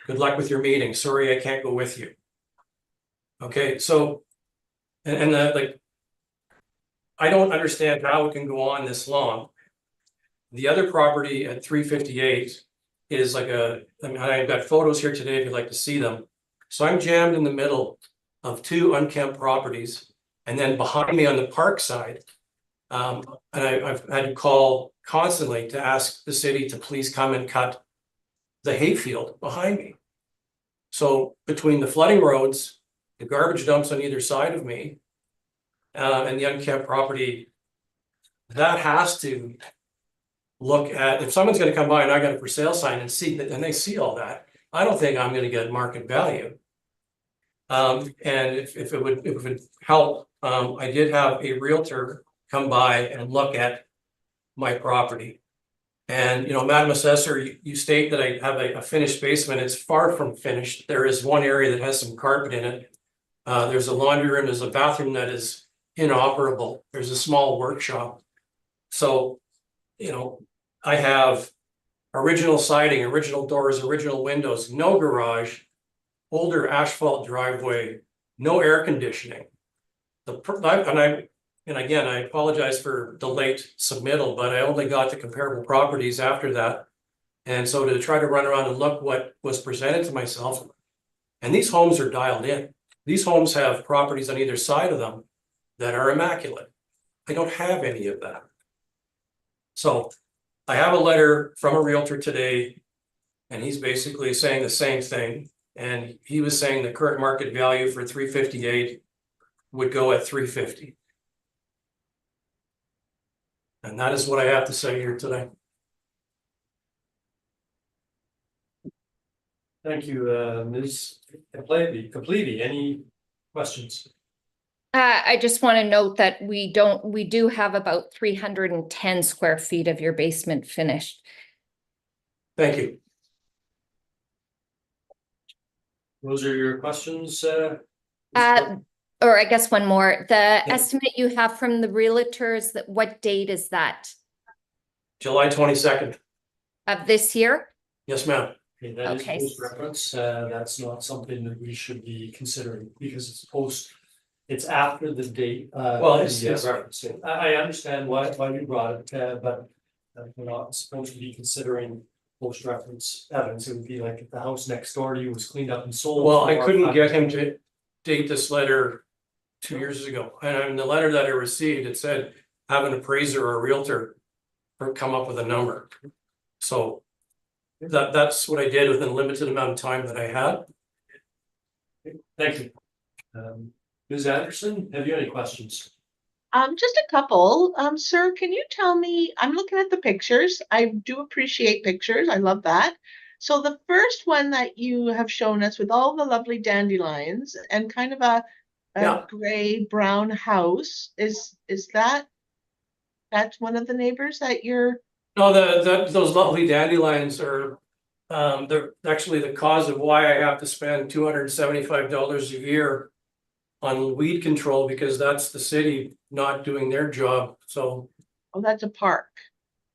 Good luck with your meeting. Sorry, I can't go with you." Okay, so, and like, I don't understand how it can go on this long. The other property at 358 is like I mean, I've got photos here today if you'd like to see them. So I'm jammed in the middle of two unkempt properties. And then behind me on the park side, and I've had to call constantly to ask the city to please come and cut the hayfield behind me. So between the flooding roads, the garbage dumps on either side of me, and the unkempt property, that has to look at, if someone's gonna come by and I got a for sale sign and see that, and they see all that, I don't think I'm gonna get market value. And if it would help, I did have a realtor come by and look at my property. And, you know, Madam Assessor, you state that I have a finished basement. It's far from finished. There is one area that has some carpet in it. There's a laundry room, there's a bathroom that is inoperable. There's a small workshop. So, you know, I have original siding, original doors, original windows, no garage, older asphalt driveway, no air conditioning. And again, I apologize for the late submittal, but I only got the comparable properties after that. And so to try to run around and look what was presented to myself, and these homes are dialed in. These homes have properties on either side of them that are immaculate. I don't have any of that. So I have a letter from a realtor today, and he's basically saying the same thing. And he was saying the current market value for 358 would go at 350. And that is what I have to say here today. Thank you, Ms. Complete. Any questions? I just want to note that we do have about 310 square feet of your basement finished. Thank you. Those are your questions, Or I guess one more, the Yeah. estimate you have from the realtors, that what date is that July 22nd. of this year? Yes, ma'am. Okay, that is Okay. post reference. That's not something that we should be considering because it's post. It's after the date. Well, of it's the, reference. I understand why you brought it, but we're not supposed to be considering post reference evidence. It would be like if the house next door to you was cleaned up and sold. Well, I for couldn't get him to date this letter 2 years ago. And in the letter that I received, it said, have an appraiser or a realtor or come up with a number. So that's what I did within a limited amount of time that I had. Thank you. Ms. Anderson, have you any questions? Just a couple. Sir, can you tell me, I'm looking at the pictures. I do appreciate pictures. I love that. So the first one that you have shown us with all the lovely dandelions and kind of a Yeah. gray brown house, is that's one of the neighbors that you're, No, those lovely dandelions are, they're actually the cause of why I have to spend $275 a year on weed control, because that's the city not doing their job. So oh, that's a park.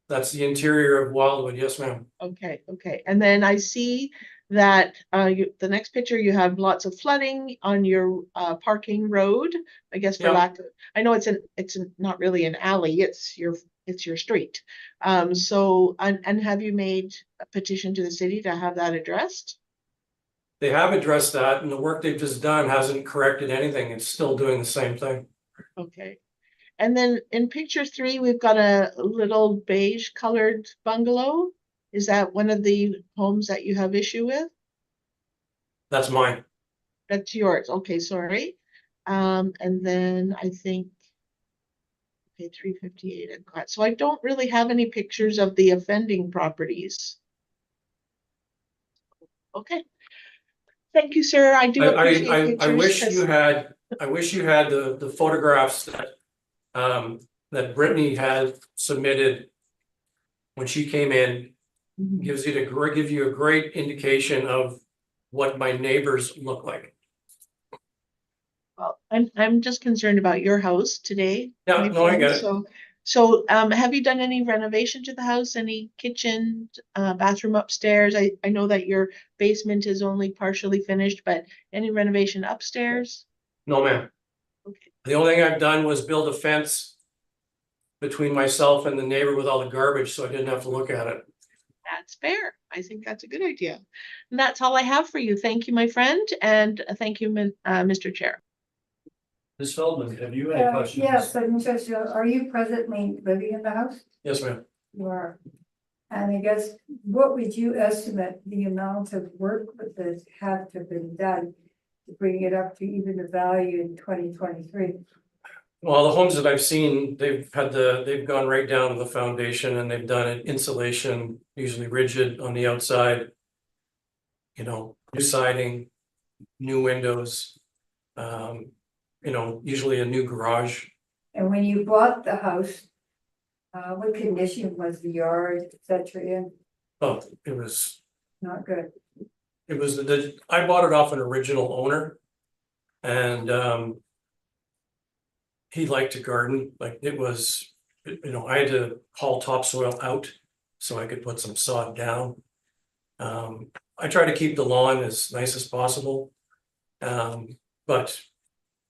that's the interior of Wildwood. Yes, ma'am. Okay, okay. And then I see that the next picture, you have lots of flooding on your parking road, I guess for Yeah. lack of, I know it's not really an alley, it's your street. So, and have you made a petition to the city to have that addressed? They have addressed that, and the work they've just done hasn't corrected anything. It's still doing the same thing. Okay. And then in picture 3, we've got a little beige colored bungalow. Is that one of the homes that you have issue with? That's mine. That's yours. Okay, sorry. And then I think, okay, 358 I've got. So I don't really have any pictures of the offending properties. Okay. Thank you, sir. I do appreciate pictures. I wish 'cause- you had I wish you had the photographs that Brittany had submitted when she came in. Give you a great indication of what my neighbors look like. Well, I'm just concerned about your house today. Yeah, my no, I friend. get it. So, have you done any renovation to the house? Any kitchen, bathroom upstairs? I know that your basement is only partially finished, but any renovation upstairs? No, ma'am. Okay. The only thing I've done was build a fence between myself and the neighbor with all the garbage, so I didn't have to look at it. That's fair. I think that's a good idea. And that's all I have for you. Thank you, my friend, and thank you, Mr. Chair. Ms. Feldman, have you had questions? Yes, I'm just, are you presently living in the house? Yes, ma'am. You are. And I guess, what would you estimate the amount of work that has had to have been done to bring it up to even the value in 2023? Well, the homes that I've seen, they've gone right down to the foundation and they've done it insulation, usually rigid on the outside. You know, new siding, new windows, you know, usually a new garage. And when you bought the house, what condition was the yard, et cetera, in? Oh, it was Not good. I bought it off an original owner. And he liked to garden, like it was, you know, I had to haul topsoil out so I could put some sod down. I try to keep the lawn as nice as possible. But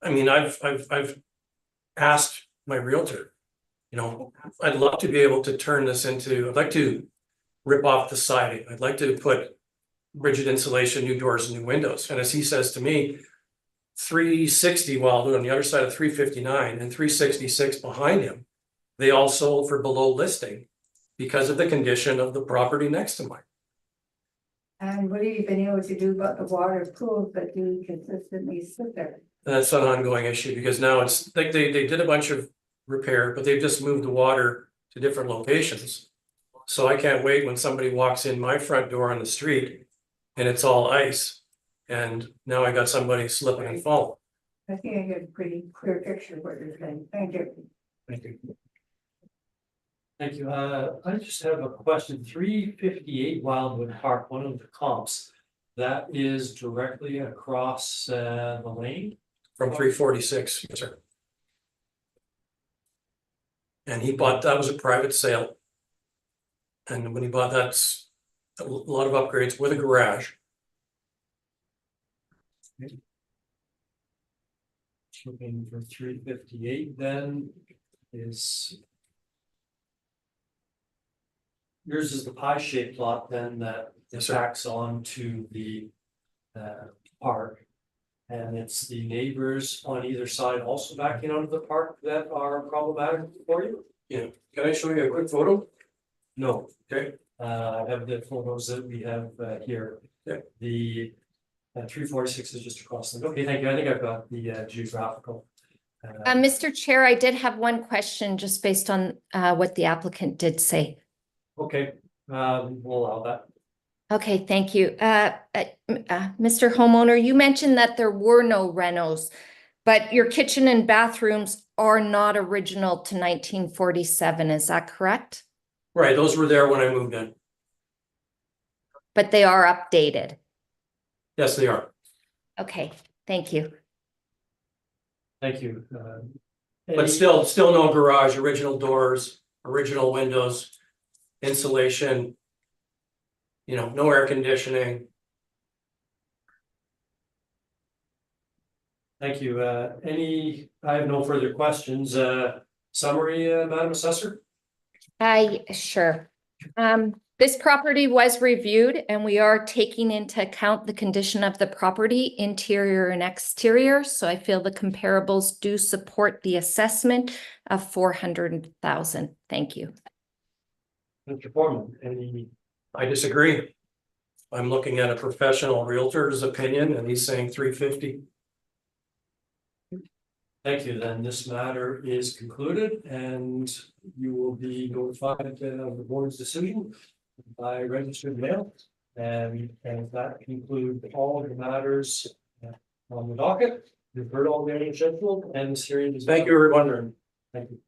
I mean, I've asked my realtor, you know, I'd love to be able to turn this into, I'd like to rip off the siding. I'd like to put rigid insulation, new doors and new windows. And as he says to me, 360 while on the other side of 359 and 366 behind him, they all sold for below listing because of the condition of the property next to mine. And what have you been able to do about the water pools that do consistently sit there? And that's an ongoing issue because now it's like they did a bunch of repair, but they've just moved the water to different locations. So I can't wait when somebody walks in my front door on the street and it's all ice. And now I got somebody slipping and falling. I think I get a pretty clear picture of what you're saying. Thank you. Thank you. Thank you. I just have a question. 358 Wildwood Park, one of the comps, that is directly across the lane. From 346, yes, sir. And he bought, that was a private sale. And when he bought that's a lot of upgrades with a garage. Looking for 358 then is. Yours is the pie-shaped lot then that Yes, sir. backs onto the park. And it's the neighbors on either side also backing onto the park that are problematic for you? Yeah, can I show you a quick photo? No, Okay, I have the photos that we have here. Yeah. The 346 is just across the, okay, thank you. I think I've got the geographical. Mr. Chair, I did have one question just based on what the applicant did say. Okay, we'll allow that. Okay, thank you. Mr. Homeowner, you mentioned that there were no renos, but your kitchen and bathrooms are not original to 1947, is that correct? right, those were there when I moved in. But they are updated. Yes, they are. Okay, thank you. Thank you. But still no garage, original doors, original windows, insulation. You know, no air conditioning. Thank you. I have no further questions. Summary, Madam Assessor? Sure. This property was reviewed and we are taking into account the condition of the property, interior and exterior. So I feel the comparables do support the assessment of 400,000. Thank you. Mr. Foreman, any? I disagree. I'm looking at a professional realtor's opinion and he's saying 350. Thank you. Then this matter is concluded and you will be notified of the board's decision by registered mail. And that concludes all of the matters on the docket. You've heard all the items scheduled and this hearing is. Thank you, everyone. Thank you.